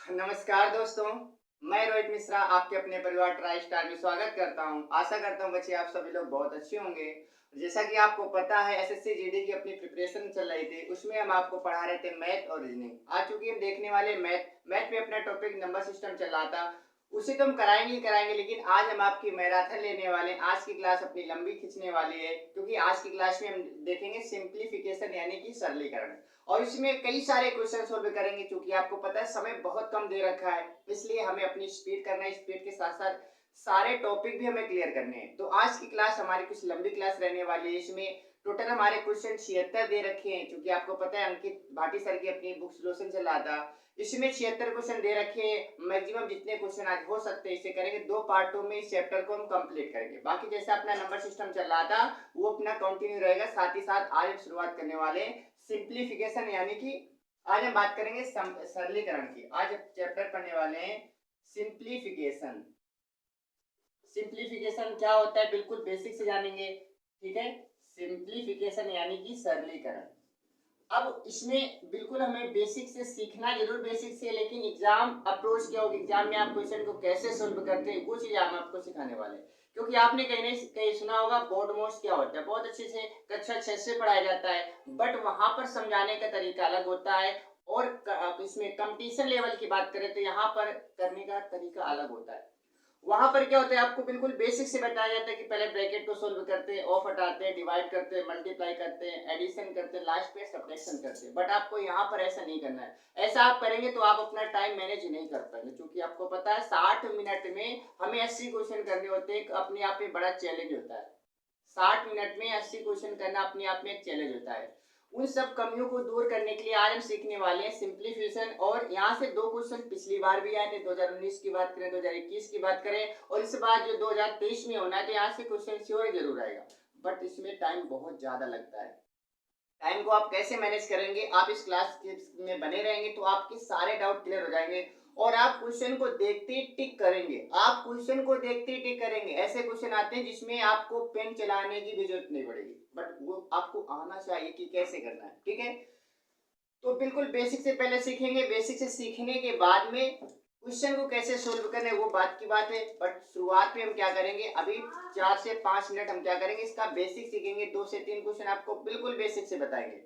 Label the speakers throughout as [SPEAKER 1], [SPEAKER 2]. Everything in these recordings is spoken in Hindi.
[SPEAKER 1] नमस्कार दोस्तों, मैं रोहित मिश्रा आपके अपने परिवार ट्राई स्टार में स्वागत करता हूं। आशा करता हूं बच्चे आप सभी लोग बहुत अच्छे होंगे। जैसा कि आपको पता है एसएससी जीडी की अपनी प्रिपरेशन चल रही थी, उसमें हम आपको पढ़ा रहे थे मैथ और रीजनिंग। आज चूंकि हम देखने वाले मैथ में अपना टॉपिक नंबर सिस्टम चल रहा था, उसे तो हम कराएंगे ही कराएंगे, लेकिन आज हम आपकी मैराथन लेने वाले हैं। आज की क्लास अपनी लंबी खींचने वाली है, क्योंकि आज की क्लास में हम देखेंगे सिंप्लीफिकेशन यानी कि सरलीकरण, और इसमें कई सारे क्वेश्चन सोल्व करेंगे। क्योंकि आपको पता है समय बहुत कम दे रखा है, इसलिए हमें अपनी स्पीड करना है। स्पीड के साथ साथ सारे टॉपिक भी हमें क्लियर करने हैं। तो आज की क्लास हमारी कुछ लंबी क्लास रहने वाली है। इसमें टोटल हमारे क्वेश्चन 76 दे रखे हैं। क्योंकि आपको पता है अंकित भाटी सर की अपनी बुक सॉल्यूशन चल रहा था, इसमें 76 क्वेश्चन दे रखे हैं। मैक्सिमम जितने क्वेश्चन आज हो सकते हैं इसे करेंगे। 2 पार्टों में इस चैप्टर को हम कंप्लीट करेंगे। बाकी जैसा अपना नंबर सिस्टम चल रहा था वो अपना कंटिन्यू रहेगा। साथ ही साथ आज हम शुरुआत करने वाले सिंप्लीफिकेशन यानी कि आज हम बात करेंगे सरलीकरण की। आज चैप्टर पढ़ने वाले हैं सिंप्लीफिकेशन। सिंप्लीफिकेशन क्या होता है बिल्कुल बेसिक से जानेंगे, ठीक है। सिंप्लीफिकेशन यानी कि सरलीकरण। अब इसमें बिल्कुल हमें बेसिक से सीखना जरूर, बेसिक से, लेकिन एग्जाम अप्रोच क्या होगी, एग्जाम में आप क्वेश्चन को कैसे सोल्व करते हैं वो चीज हम आपको सिखाने वाले हैं। क्योंकि आपने कहीं नहीं कहीं सुना होगा बोर्ड मोड्स क्या होता है, बहुत अच्छे से कक्षा 6 से पढ़ाया जाता है, बट वहां पर समझाने का तरीका अलग होता है। और इसमें कंपटीशन लेवल की बात करें तो यहाँ पर करने का तरीका अलग होता है। वहां पर क्या होता है आपको बिल्कुल बेसिक से बताया जाता है कि पहले ब्रैकेट को सोल्व करते हैं, ऑफ हटाते हैं, डिवाइड करते हैं, मल्टीप्लाई करते हैं, एडिशन करते हैं, लास्ट पे सब्ट्रैक्शन करते हैं। बट आपको यहाँ पर ऐसा नहीं करना है। ऐसा आप करेंगे तो आप अपना टाइम मैनेज नहीं कर पाएंगे। क्योंकि आपको पता है 60 मिनट में हमें 80 क्वेश्चन करने होते हैं। अपने आप में बड़ा चैलेंज होता है। 60 मिनट में 80 क्वेश्चन करना अपने आप में एक चैलेंज होता है। उन सब कमियों को दूर करने के लिए आज हम सीखने वाले हैं सिंप्लीफिकेशन। और यहाँ से 2 क्वेश्चन पिछली बार भी आए थे, 2019 की बात करें, 2021 की बात करें, और इस बार जो 2023 में होना है तो यहाँ से क्वेश्चन श्योर जरूर आएगा। बट इसमें टाइम बहुत ज्यादा लगता है। टाइम को आप कैसे मैनेज करेंगे, आप इस क्लास में बने रहेंगे तो आपके सारे डाउट क्लियर हो जाएंगे। और आप क्वेश्चन को देखते ही टिक करेंगे। आप क्वेश्चन को देखते ही टिक करेंगे। ऐसे क्वेश्चन आते हैं जिसमें आपको पेन चलाने की भी जरूरत नहीं पड़ेगी, बट वो आपको आना चाहिए कि कैसे करना है, ठीक है। तो बिल्कुल बेसिक से पहले सीखेंगे। बेसिक से सीखने के बाद में क्वेश्चन को कैसे सोल्व करना है वो बात की बात है। बट शुरुआत में हम क्या करेंगे, अभी 4 से 5 मिनट हम क्या करेंगे, इसका बेसिक सीखेंगे। 2 से 3 क्वेश्चन आपको बिल्कुल बेसिक से बताएंगे।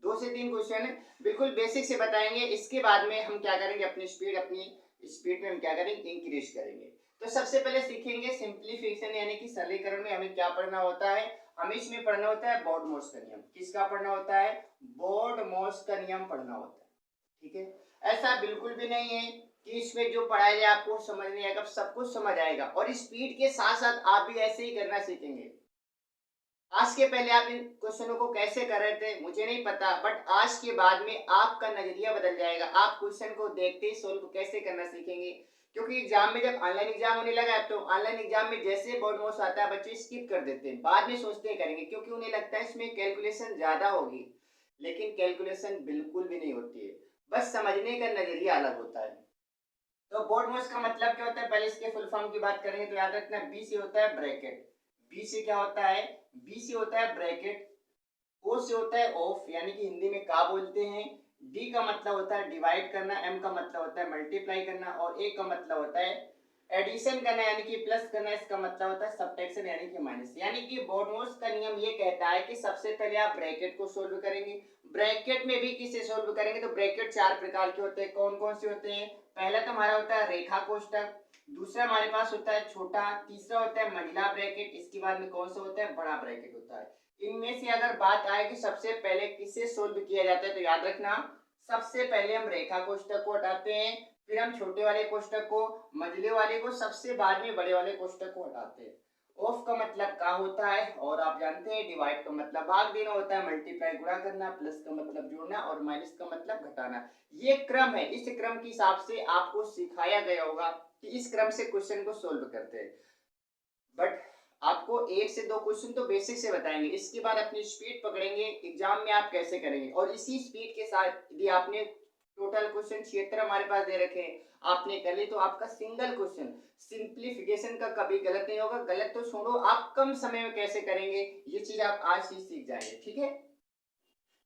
[SPEAKER 1] 2 से 3 क्वेश्चन बिल्कुल बेसिक से बताएंगे। इसके बाद में हम क्या करेंगे, अपनी स्पीड में हम क्या करेंगे, इंक्रीज करेंगे। तो सबसे पहले सीखेंगे सिंप्लीफिकेशन यानी कि सरलीकरण में हमें क्या पढ़ना होता है। हमें इसमें पढ़ना होता है बोर्ड मोड्स का नियम। किसका पढ़ना होता है, बोर्ड मोड्स का नियम पढ़ना होता है, ठीक है। ऐसा बिल्कुल भी नहीं है कि इसमें जो पढ़ाया जाए आपको समझ नहीं आएगा, सब कुछ समझ आएगा। और स्पीड के साथ साथ आप भी ऐसे ही करना सीखेंगे। आज के पहले आप इन क्वेश्चनों को कैसे कर रहे थे मुझे नहीं पता, बट आज के बाद में आपका नजरिया बदल जाएगा। आप क्वेश्चन को देखते ही सोल्व कैसे करना सीखेंगे। क्योंकि एग्जाम में जब ऑनलाइन एग्जाम होने लगा है तो ऑनलाइन एग्जाम में जैसे बोर्ड मोड्स आता है बच्चे स्किप कर देते हैं, बाद में सोचते हैं करेंगे, क्योंकि उन्हें लगता है इसमें कैलकुलेशन ज्यादा होगी। लेकिन कैलकुलेशन बिल्कुल भी नहीं होती है, बस समझने का नजरिया अलग होता है। तो बोर्ड मोड्स का मतलब क्या होता है, पहले इसके फुल फॉर्म की बात करेंगे तो याद रखना, बी से होता है ब्रैकेट। बी से क्या होता है, बी से होता है ब्रैकेट। ओ से होता है ऑफ यानी कि हिंदी में का बोलते हैं। डी का मतलब होता है डिवाइड करना, एम का मतलब होता है मल्टीप्लाई करना, और ए का मतलब होता है एडिशन करना यानी कि प्लस करना। इसका मतलब होता है सब्ट्रैक्शन यानी कि माइनस। यानी कि बोर्नमोस का नियम ये कहता है कि सबसे पहले आप ब्रैकेट को सोल्व करेंगे। ब्रैकेट में भी किसे सोल्व करेंगे, तो ब्रैकेट 4 प्रकार के होते हैं। कौन कौन से होते हैं, पहला तो हमारा होता है रेखा कोष्टक, दूसरा हमारे पास होता है छोटा, तीसरा होता है महिला ब्रैकेट, इसके बाद में कौन सा होता है, बड़ा ब्रैकेट होता है। इनमें से अगर बात आए कि सबसे पहले किसे सोल्व किया जाता है तो याद रखना, सबसे पहले हम रेखा कोष्टक को हटाते हैं, फिर हम छोटे वाले कोष्टक को, मझले वाले को, सबसे बाद में बड़े वाले कोष्टक को हटाते हैं। ऑफ का मतलब का होता है, और आप जानते हैं डिवाइड का मतलब भाग देना होता है, मल्टीप्लाई गुणा करना, प्लस का मतलब जोड़ना, और माइनस का मतलब घटाना। ये क्रम है। इस क्रम के हिसाब से आपको सिखाया गया होगा कि इस क्रम से क्वेश्चन को सोल्व करते हैं। बट आपको 1 से 2 क्वेश्चन तो बेसिक से बताएंगे। इसके बाद अपनी स्पीड पकड़ेंगे एग्जाम में आप कैसे करेंगे। और इसी स्पीड के साथ यदि आपने टोटल क्वेश्चन 76 हमारे पास दे रखे हैं, आपने कर ली तो आपका सिंगल क्वेश्चन सिंप्लीफिकेशन का कभी गलत नहीं होगा। गलत तो छोड़ो, आप कम समय में कैसे करेंगे ये चीज आप आज ही सीख जाएंगे, ठीक है।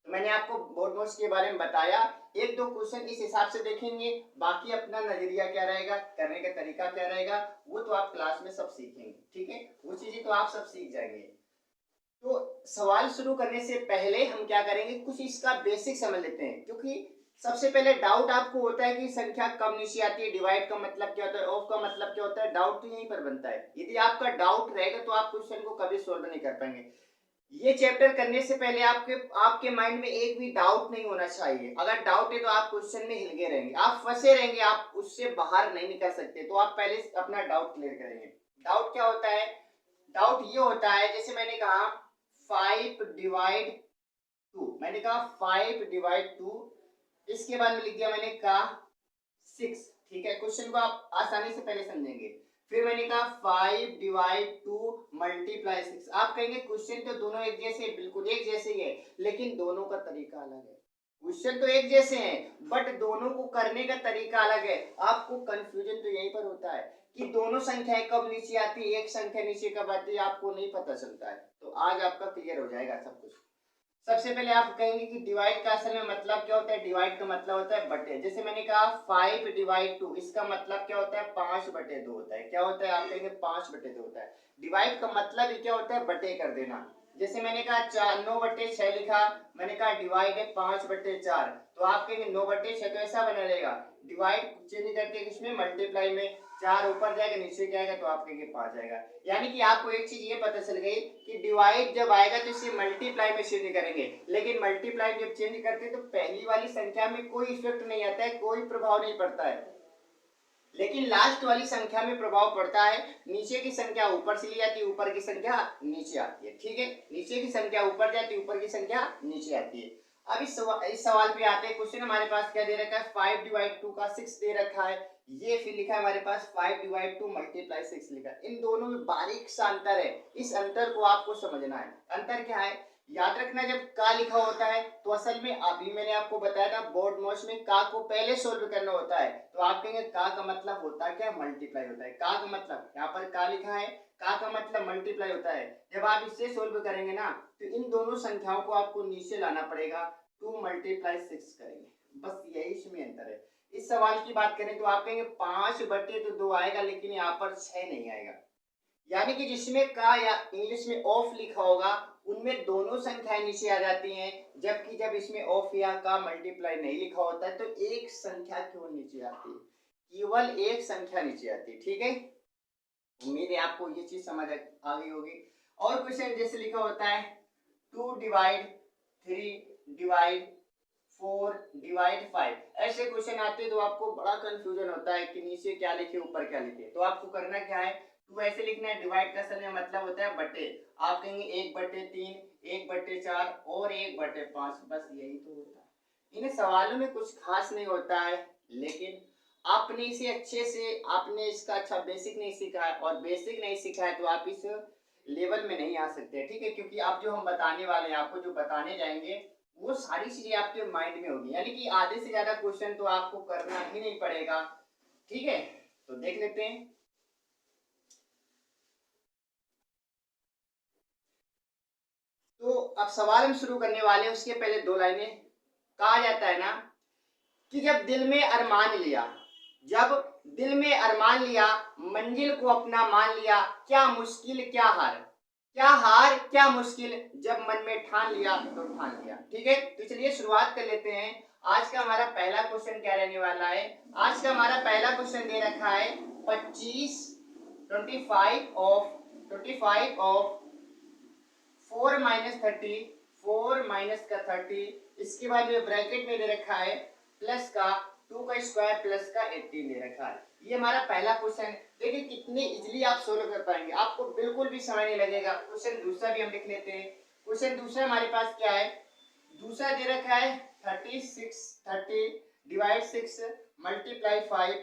[SPEAKER 1] तो मैंने आपको बोर्ड नोट्स के बारे में बताया, एक दो क्वेश्चन इस हिसाब से देखेंगे, बाकी अपना नजरिया क्या रहेगा, करने का तरीका क्या रहेगा, वो तो आप क्लास में सब सीखेंगे, ठीक है, वो चीजें तो आप सब सीख जाएंगे। तो सवाल शुरू करने से पहले हम क्या करेंगे, कुछ इसका बेसिक समझ लेते हैं, क्योंकि सबसे पहले डाउट आपको होता है कि संख्या कब नीचे आती है, डिवाइड का मतलब क्या होता है, ऑफ का मतलब क्या होता है, डाउट तो यहीं पर बनता है। यदि आपका डाउट रहेगा तो आप क्वेश्चन को कभी सोल्व नहीं कर पाएंगे। ये चैप्टर करने से पहले आपके माइंड में एक भी डाउट नहीं होना चाहिए। अगर डाउट है तो आप क्वेश्चन में हिल गए रहेंगे, आप फंसे रहेंगे, आप उससे बाहर नहीं निकल सकते। तो आप पहले अपना डाउट क्लियर करेंगे। डाउट क्या होता है, डाउट ये होता है, जैसे मैंने कहा 5 डिवाइड 2, मैंने कहा 5 डिवाइड 2, इसके बाद में लिख दिया मैंने कहा 6, ठीक है। क्वेश्चन को आप आसानी से पहले समझेंगे। फिर मैंने कहा 5 डिवाइड 2 मल्टीप्लाई 6। आप कहेंगे क्वेश्चन तो दोनों एक जैसे, बिल्कुल एक जैसे ही है, लेकिन दोनों का तरीका अलग है। क्वेश्चन तो एक जैसे हैं, बट दोनों को करने का तरीका अलग है। आपको कंफ्यूजन तो यहीं पर होता है कि दोनों संख्याएं कब नीचे आती है, एक संख्या नीचे कब आती है, आपको नहीं पता चलता है। तो आज आपका क्लियर हो जाएगा सब कुछ। सबसे पहले आप कहेंगे कि डिवाइड का असल में मतलब क्या होता है। डिवाइड का मतलब होता है बटे। जैसे मैंने कहा 5 डिवाइड 2, इसका मतलब क्या होता है, 5/2 होता है। क्या होता है, आप कहेंगे 5/2 होता है। डिवाइड का मतलब ही क्या होता है, बटे कर देना। जैसे मैंने कहा 9/6 लिखा, मैंने कहा डिवाइड है 5/4, तो आप कहेंगे 9/6, तो ऐसा बना रहेगा। डिवाइड चेंज करके किसमें, मल्टीप्लाई में, 4 ऊपर जाएगा नीचे क्या आएगा, तो आप कहेंगे 5 आएगा। यानी कि आपको एक चीज ये पता चल गई कि डिवाइड जब आएगा तो इसे मल्टीप्लाई में चेंज करेंगे, लेकिन मल्टीप्लाई जब चेंज करते हैं तो पहली वाली संख्या में कोई इफेक्ट नहीं आता है, कोई प्रभाव नहीं पड़ता है, लेकिन लास्ट वाली संख्या में प्रभाव पड़ता है। नीचे की संख्या ऊपर से ली जाती है, ऊपर की संख्या नीचे आती है, ठीक है। नीचे की संख्या ऊपर जाती है, ऊपर की संख्या नीचे आती है। अब इस सवाल पे आते हैं। क्वेश्चन हमारे पास क्या दे रखा है, 5 डिवाइड 2 का 6 दे रखा है। ये फिर लिखा है हमारे पास 5 डिवाइड 2 मल्टीप्लाई 6 लिखा है। इन दोनों में बारीक सा अंतर है, इस अंतर को आपको समझना है। अंतर क्या है, याद रखना, जब का लिखा होता है तो असल में अभी मैंने आपको बताया था बोर्ड नोट्स में का को पहले सोल्व करना होता है। तो आप कहेंगे का मतलब होता है क्या, मल्टीप्लाई होता है। का मतलब यहाँ पर का लिखा है, का मतलब मल्टीप्लाई होता है। जब आप इससे सोल्व करेंगे ना, तो इन दोनों संख्याओं को आपको नीचे लाना पड़ेगा, 2 मल्टीप्लाई 6 करेंगे, बस यही इसमें अंतर है। इस सवाल की बात करें तो आप कहेंगे 5/2 आएगा, लेकिन यहाँ पर 6 नहीं आएगा। यानी कि जिसमें का या इंग्लिश में ऑफ लिखा होगा उनमें दोनों संख्याएं नीचे आ जाती हैं, जबकि जब इसमें ऑफ या का मल्टीप्लाई नहीं लिखा होता है तो एक संख्या क्यों नीचे आती है, केवल एक संख्या नीचे आती है, ठीक है। उम्मीद है आपको ये चीज समझ आ गई होगी। और क्वेश्चन जैसे लिखा होता है 2 डिवाइड 3 डिवाइड 4 डिवाइड 5, ऐसे क्वेश्चन आते हैं तो आपको बड़ा कंफ्यूजन होता है कि नीचे क्या लिखे ऊपर क्या लिखे। तो आपको करना क्या है, टू ऐसे लिखना है। डिवाइड का असल में मतलब होता है बटे। आप कहेंगे 1/3, 1/4 और 1/5, बस यही तो होता है। इन सवालों में कुछ खास नहीं होता है, लेकिन आपने इसे अच्छे से, आपने इसका अच्छा बेसिक नहीं सीखा है, और बेसिक नहीं सीखा है तो आप इस लेवल में नहीं आ सकते, ठीक है। क्योंकि आप जो हम बताने वाले हैं, आपको जो बताने जाएंगे वो सारी चीजें आपके माइंड में होगी, यानी कि आधे से ज्यादा क्वेश्चन तो आपको करना ही नहीं पड़ेगा, ठीक है। तो देख लेते हैं। तो अब सवाल हम शुरू करने वाले हैं, उसके पहले 2 लाइनें। कहा जाता है ना कि जब दिल में अरमान लिया, जब दिल में अरमान लिया, मंजिल को अपना मान लिया, क्या मुश्किल क्या हार, क्या हार क्या मुश्किल, जब मन में ठान लिया तो ठान लिया, ठीक है। तो चलिए शुरुआत कर लेते हैं। आज का हमारा पहला क्वेश्चन क्या रहने वाला है, आज का हमारा पहला क्वेश्चन दे रखा है 25 ऑफ 4 माइनस 30, 4 माइनस का 30, इसके बाद जो ब्रैकेट में दे रखा है प्लस का 2 का स्क्वायर प्लस का 18 दे रखा है। ये हमारा पहला क्वेश्चन। देखिए कितने इजीली आप सोल्व कर पाएंगे, आपको बिल्कुल भी समय नहीं लगेगा। क्वेश्चन दूसरा भी हम लिख लेते हैं। क्वेश्चन दूसरा हमारे पास क्या है, दूसरा दे रखा है 30 डिवाइड 6 मल्टीप्लाई 5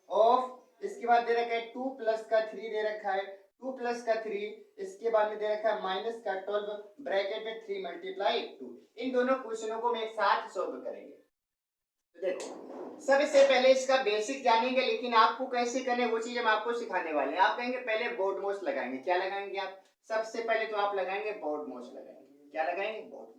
[SPEAKER 1] ऑफ, इसके बाद दे रखा है 2 प्लस का 3 दे रखा है, 2 प्लस का 3, इसके बाद में दे रखा है माइनस का 12 ब्रैकेट में 3 मल्टीप्लाई 2। इन दोनों क्वेश्चनों को हम एक साथ सोल्व करेंगे। तो देखो सबसे पहले इसका बेसिक जानेंगे, लेकिन आपको कैसे करने वो चीज हम आपको सिखाने वाले हैं। आप कहेंगे पहले बोर्ड मोस्ट लगाएंगे, क्या लगाएंगे आप, सबसे पहले तो आप लगाएंगे बोर्ड मोस्ट लगाएंगे। क्या लगाएंगे, बोर्ड मोस्ट।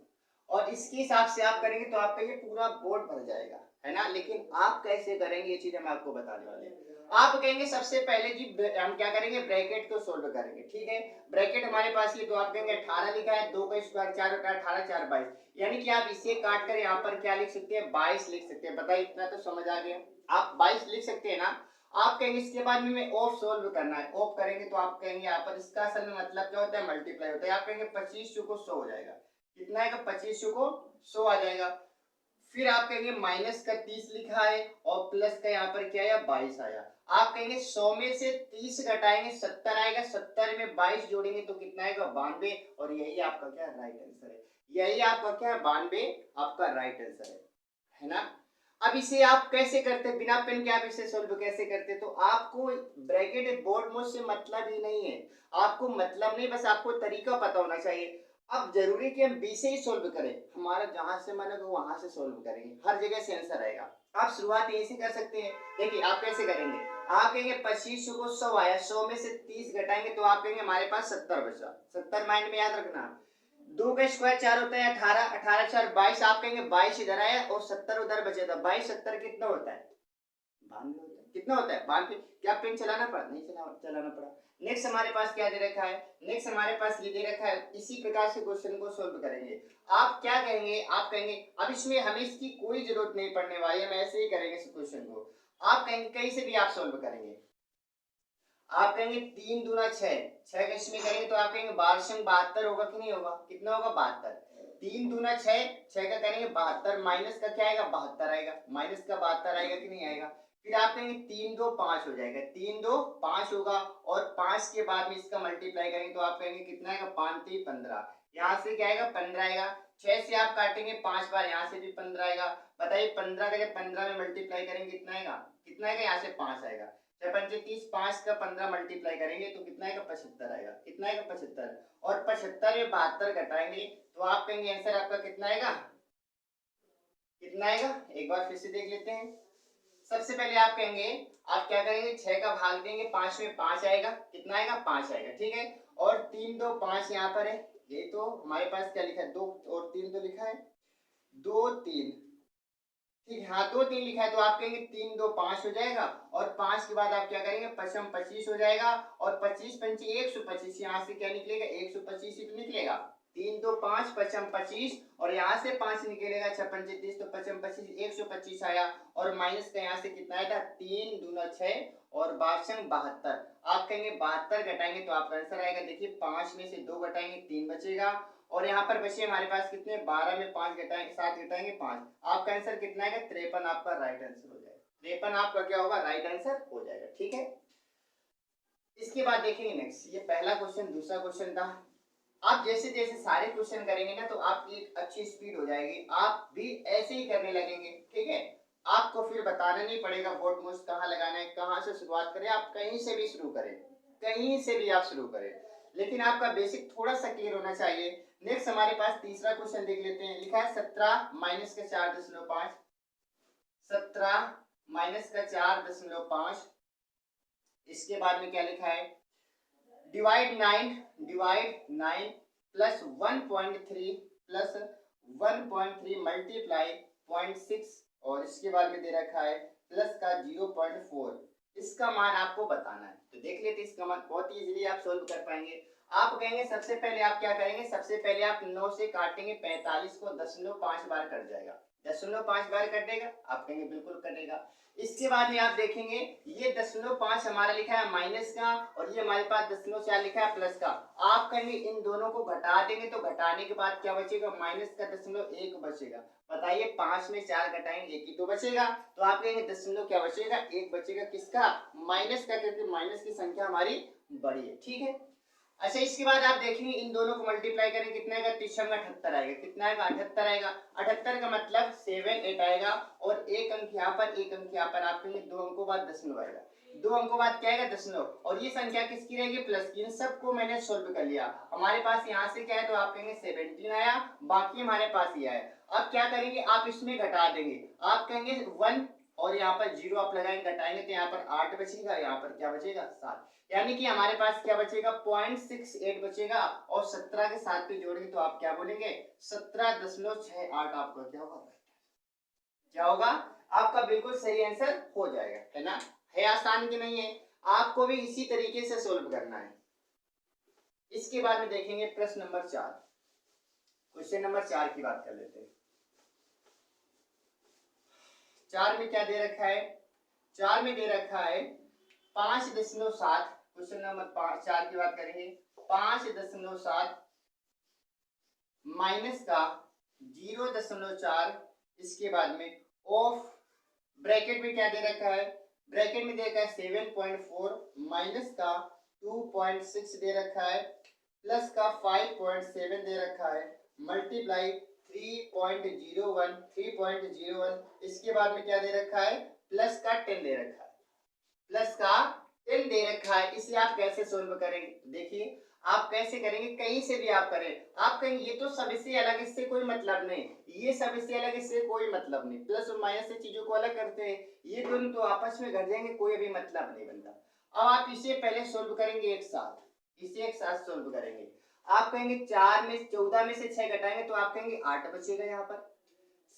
[SPEAKER 1] और इसके हिसाब से आप करेंगे तो आपका ये पूरा बोर्ड भर जाएगा, है ना। लेकिन आप कैसे करेंगे ये चीज हम आपको बताने वाले हैं। आप कहेंगे सबसे पहले जी हम क्या करेंगे, ब्रैकेट को सोल्व करेंगे, ठीक है। ब्रैकेट हमारे पास ये तो आप कहेंगे 18 लिखा है, 2 का स्क्वायर 4 होता है, 18 4 22, यानी कि आप इसे काट कर यहाँ पर क्या लिख सकते हैं, 22 लिख सकते हैं। बताइए इतना तो समझ आ गया, आप 22 लिख सकते हैं ना। आप कहेंगे इसके बाद में ऑफ सोल्व करना है, ऑफ करेंगे तो आप कहेंगे यहाँ पर इसका असल में मतलब क्या होता है, मल्टीप्लाई होता है। आप कहेंगे 25 को 100 हो जाएगा, कितना आएगा, 25 को 100 आ जाएगा। फिर आप कहेंगे माइनस का 30 लिखा है और प्लस का यहाँ पर क्या आया, 22 आया। आप कहेंगे 100 में से 30 घटाएंगे 70 आएगा, 70 में 22 जोड़ेंगे तो कितना आएगा, 92, और यही आपका क्या राइट आंसर है। यही आपका क्या है, 92 आपका राइट आंसर है ना। अब इसे आप कैसे करते, बिना पेन के आप इसे सोल्व कैसे करते, तो आपको ब्रैकेट बोर्ड मोड से मतलब ही नहीं है, आपको मतलब नहीं, बस आपको तरीका पता होना चाहिए। अब जरूरी कि हम बी से ही सोल्व करें, हमारा जहां से मन है वहां से सोल्व करेंगे, हर जगह से आंसर आएगा। आप शुरुआत यहीं से कर सकते हैं। देखिए आप कैसे करेंगे, आप कहेंगे 25 को 100 आया, 100 में से 30 घटाएंगे तो आप कहेंगे हमारे पास 70 बचा। 70 माइंड में याद रखना, 2 का स्क्वायर 4 होता है 18, 18 4 22, आप कहेंगे 22 इधर आया और 70 उधर बचे था, 22 70 कितना होता है, 92 होता है। कितना होता है, 92। क्या पेन चलाना पड़ा, नहीं चलाना पड़ा। नेक्स्ट हमारे पास क्या दे रखा है, नेक्स्ट हमारे पास ये दे रखा है। इसी प्रकार से क्वेश्चन को सोल्व करेंगे। आप क्या कहेंगे, आप कहेंगे अब इसमें हमें इसकी कोई जरूरत नहीं पड़ने वाली है, हम ऐसे ही करेंगे इस क्वेश्चन को। आप कहेंगे कहीं से भी आप सोल्व करेंगे, आप कहेंगे 3 दूना 6, 6 का इसमें करेंगे तो आप कहेंगे 72 होगा कि नहीं होगा, कितना होगा, 72। 3 दूना 6, 6 का करेंगे 72, माइनस का क्या आएगा, 72 आएगा, माइनस का 72 आएगा कि नहीं आएगा। फिर आप कहेंगे 3 2 5 हो जाएगा, 3 2 5 होगा, और 5 के बाद में इसका मल्टीप्लाई करेंगे तो आप कहेंगे कितना आएगा, 5 3 15, यहाँ से क्या आएगा, 15 आएगा। 6 से आप काटेंगे 5 बार, यहाँ से भी 15 आएगा। बताइए 15 का जब 15 में मल्टीप्लाई करेंगे कितना आएगा, कितना आएगा, यहाँ से 5 आएगा। जब 30 5 का 15 मल्टीप्लाई करेंगे तो कितना आएगा, 75 आएगा, कितना आएगा, 75, और 75 में 72 घटाएंगे तो आप कहेंगे आंसर आपका कितना आएगा, कितना आएगा, एक बार फिर से देख लेते हैं। सबसे पहले आप कहेंगे, आप क्या करेंगे, 6 का भाग देंगे 5 में, 5 आएगा, कितना आएगा, 5 आएगा, ठीक है। और 3 2 5 यहाँ पर है, ये तो हमारे पास क्या लिखा है, 2 और 3 तो लिखा है, 2 3, ठीक है, हाँ 2 3 लिखा है, तो आप कहेंगे 3 2 5 हो जाएगा, और 5 के बाद आप क्या करेंगे, 5 25 हो जाएगा, और 25 पंची 125, यहाँ से क्या निकलेगा, 125 ही तो निकलेगा। 3 2 5 5 25, और यहाँ से 5 निकलेगा, 6 पंचे 30, तो 5 25 125 आया, और माइनस का यहाँ से कितना आया था, 3 दूना 6 और 12 72। आप कहेंगे 72 घटाएंगे तो आपका आंसर आएगा, देखिए 5 में से 2 घटाएंगे 3 बचेगा, और यहाँ पर बचे हमारे पास कितने, 12 में 5 घटाएंगे 7 घटाएंगे 5, आपका आंसर कितना आएगा, 53 आपका राइट आंसर हो जाएगा। 53 आपका क्या होगा, राइट आंसर हो जाएगा, ठीक है। इसके बाद देखेंगे नेक्स्ट, ये पहला क्वेश्चन, दूसरा क्वेश्चन था। आप जैसे जैसे सारे क्वेश्चन करेंगे ना तो आपकी एक अच्छी स्पीड हो जाएगी, आप भी ऐसे ही करने लगेंगे, ठीक है। आपको फिर बताना नहीं पड़ेगा बोर्ड मोस्ट कहाँ लगाना है, कहाँ से शुरुआत करें, आप कहीं से भी शुरू करें, कहीं से भी आप शुरू करें, लेकिन आपका बेसिक थोड़ा सा क्लियर होना चाहिए। नेक्स्ट हमारे पास तीसरा क्वेश्चन देख लेते हैं। लिखा है 17 माइनस का 4.5, 17 माइनस का 4.5। इसके बाद में क्या लिखा है, डिवाइड 9 प्लस 1.3 प्लस 1.3 मल्टीप्लाई 0.6, और इसके बाद में दे रखा है प्लस का 0.4। इसका मान आपको बताना है, तो देख लेते इसका मान, बहुत इजीली आप सोल्व कर पाएंगे। आप कहेंगे सबसे पहले आप क्या करेंगे, सबसे पहले आप 9 से काटेंगे 45 को, 0.5 बार कट जाएगा, 0.5 बार कटेगा, आप कहेंगे बिल्कुल कटेगा। इसके बाद में आप देखेंगे ये 0.5 हमारा लिखा है माइनस का, और ये हमारे पास 0.4 लिखा है प्लस का। आप कहेंगे इन दोनों को घटा देंगे तो घटाने के बाद क्या बचेगा, माइनस का 0.1 बचेगा। बताइए 5 में 4 घटाएंगे 1 ही तो बचेगा, तो आप कहेंगे दशमलव क्या बचेगा, 1 बचेगा, किसका, माइनस का, क्योंकि माइनस की संख्या हमारी बड़ी है, ठीक है। अच्छा इसके बाद आप देखेंगे इन दोनों को मल्टीप्लाई करें, कितना आएगा, 78 आएगा, कितना आएगा, 78 आएगा। 78 का मतलब 7 8 आएगा, और एक अंक यहाँ पर, एक अंक यहाँ पर, आप कहेंगे 2 अंकों बाद दशमलव आएगा, 2 अंकों बाद क्या आएगा, दशमलव, और ये संख्या किसकी रहेगी, प्लस की। इन सबको मैंने सोल्व कर लिया, हमारे पास यहाँ से क्या है, तो आप कहेंगे 17 आया, बाकी हमारे पास ये है। अब क्या करेंगे, आप इसमें घटा देंगे, आप कहेंगे 1 और यहाँ पर 0 आप लगाएंगे घटाएंगे तो यहाँ पर 8 बचेगा, यहाँ पर क्या बचेगा 7, यानी कि हमारे पास क्या बचेगा 0.68 बचेगा और 17 के साथ भी जोड़ेंगे तो आप क्या बोलेंगे 17.68 आपका क्या होगा, क्या होगा आपका बिल्कुल सही आंसर हो जाएगा, है ना। है आसान कि नहीं है, आपको भी इसी तरीके से सोल्व करना है। इसके बाद में देखेंगे प्रश्न नंबर 4, क्वेश्चन नंबर 4 की बात कर लेते हैं। 4 में क्या दे रखा है, 4 में दे रखा है 5.7, क्वेश्चन नंबर 4 की बात करेंगे 5.7 माइनस का 0.4, इसके बाद में ऑफ ब्रैकेट में क्या दे रखा है, ब्रैकेट में दे रखा है 7.4 माइनस का 2.6 दे रखा है प्लस का 5.7 दे रखा है मल्टीप्लाई 3.01, इसके बाद में क्या दे रखा है प्लस का 10 दे रखा है, प्लस का 10 दे रखा है। इसे आप कैसे सोल्व करेंगे, देखिए आप कैसे करेंगे, कहीं से भी आप करें, आप कहेंगे ये तो सब इससे अलग, इससे कोई मतलब नहीं, ये सब इससे अलग, इससे कोई मतलब नहीं, प्लस और माइनस से चीजों को अलग करते हैं, ये दोनों तो आपस में घट जाएंगे, कोई भी मतलब नहीं बनता। अब आप इसे पहले सोल्व करेंगे एक साथ, इसे एक साथ सोल्व करेंगे, आप कहेंगे 14 में से 6 घटाएंगे तो आप कहेंगे 8 बचेगा, यहाँ पर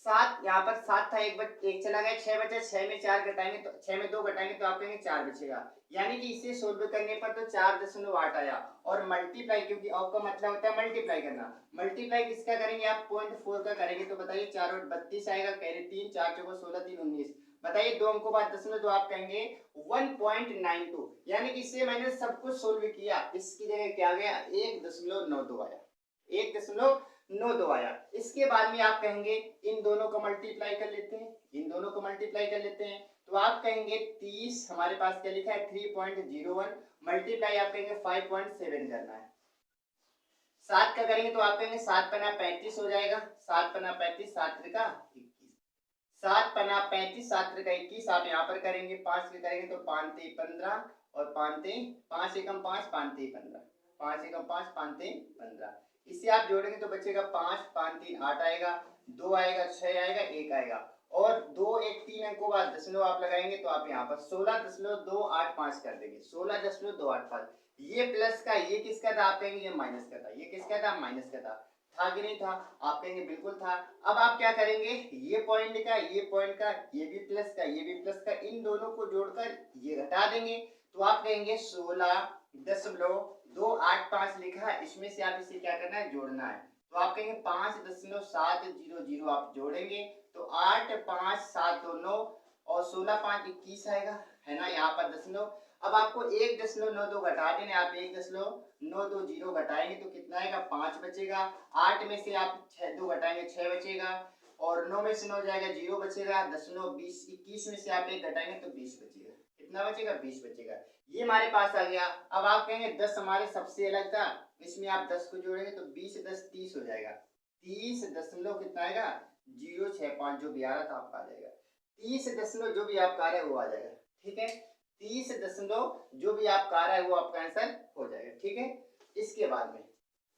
[SPEAKER 1] 7, यहाँ पर 7 था, एक चला गया, 6 बचा, 6 में 4 घटाएंगे तो 6 में 2 घटाएंगे तो आप कहेंगे 4 बचेगा, यानी कि इसे सोल्व करने पर तो 4.8 आया। और मल्टीप्लाई, क्योंकि ऑफ का मतलब होता है मल्टीप्लाई करना, मल्टीप्लाई किसका करेंगे आप 0.4 का करेंगे तो बताइए 4 और 32 आएगा, कैरी 3, 4 चौको 16, 3 19, बताइए 2 अंकों बाद 0.2 आप कहेंगे 1.92, यानी कि इससे मैंने सब कुछ सोल्व किया, इसकी जगह क्या आ गया 1.92 आया, 1.92 आया। इसके बाद में आप कहेंगे इन दोनों को मल्टीप्लाई कर लेते हैं, इन दोनों को मल्टीप्लाई कर लेते हैं तो आप कहेंगे 30, हमारे पास क्या लिखा है 3.01 मल्टीप्लाई आप कहेंगे 5.7 करना है, 7 का करेंगे तो आप कहेंगे 7 पन्ना 35 हो जाएगा, 7 पन्ना 35, 7 त्रिका 21, 7 पन्ना 35, 7 त्रिका 21, आप यहाँ पर करेंगे 5 के करेंगे तो 5 3 15 और 5 एकम 5, 5 3 15, 5 एकम 5, 5 3 15, इसे आप जोड़ेंगे तो बचेगा 5, 5 3 8 आएगा, 2 आएगा, 6 आएगा, 1 आएगा, और 2 1 3 अंकों बाद दशमलव आप लगाएंगे तो आप यहाँ पर 16.285 कर देंगे, 16.285, ये प्लस का, ये किसका था आप कहेंगे ये माइनस का था, ये किसका था माइनस का था कि नहीं था, आप कहेंगे बिल्कुल था। अब आप क्या करेंगे, ये पॉइंट का, ये पॉइंट का, ये भी प्लस का, ये भी प्लस का, इन दोनों को जोड़कर ये घटा देंगे तो आप कहेंगे 16.285 लिखा है, इसमें से आप इसे क्या करना है जोड़ना है, तो आप कहेंगे 5.700 आप जोड़ेंगे तो 8 5 7 2 9 और 16 5 21 आएगा, है ना, यहाँ पर दशमलव। अब आपको 1.92 घटा देने, आप 1.920 घटाएंगे तो कितना आएगा 5 बचेगा, 8 में से आप 2 घटाएंगे 6 बचेगा, और 9 में से 9 जाएगा 0 बचेगा, दशमलव 20 21 में से आप 1 घटाएंगे तो 20 बचेगा, कितना बचेगा 20 बचेगा, ये हमारे पास आ गया। अब आप कहेंगे 10 हमारे सबसे अलग था, इसमें आप 10 को जोड़ेंगे तो 20 10 30 हो जाएगा, 30 दशमलव कितना आएगा 065 जो भी आ रहा था आपका आ जाएगा, 30 दशमलव जो भी आपका आ रहा है वो आ जाएगा, ठीक है, 30 दशमलव जो भी आपका आ रहा है वो आपका आंसर हो जाएगा, ठीक है। इसके बाद में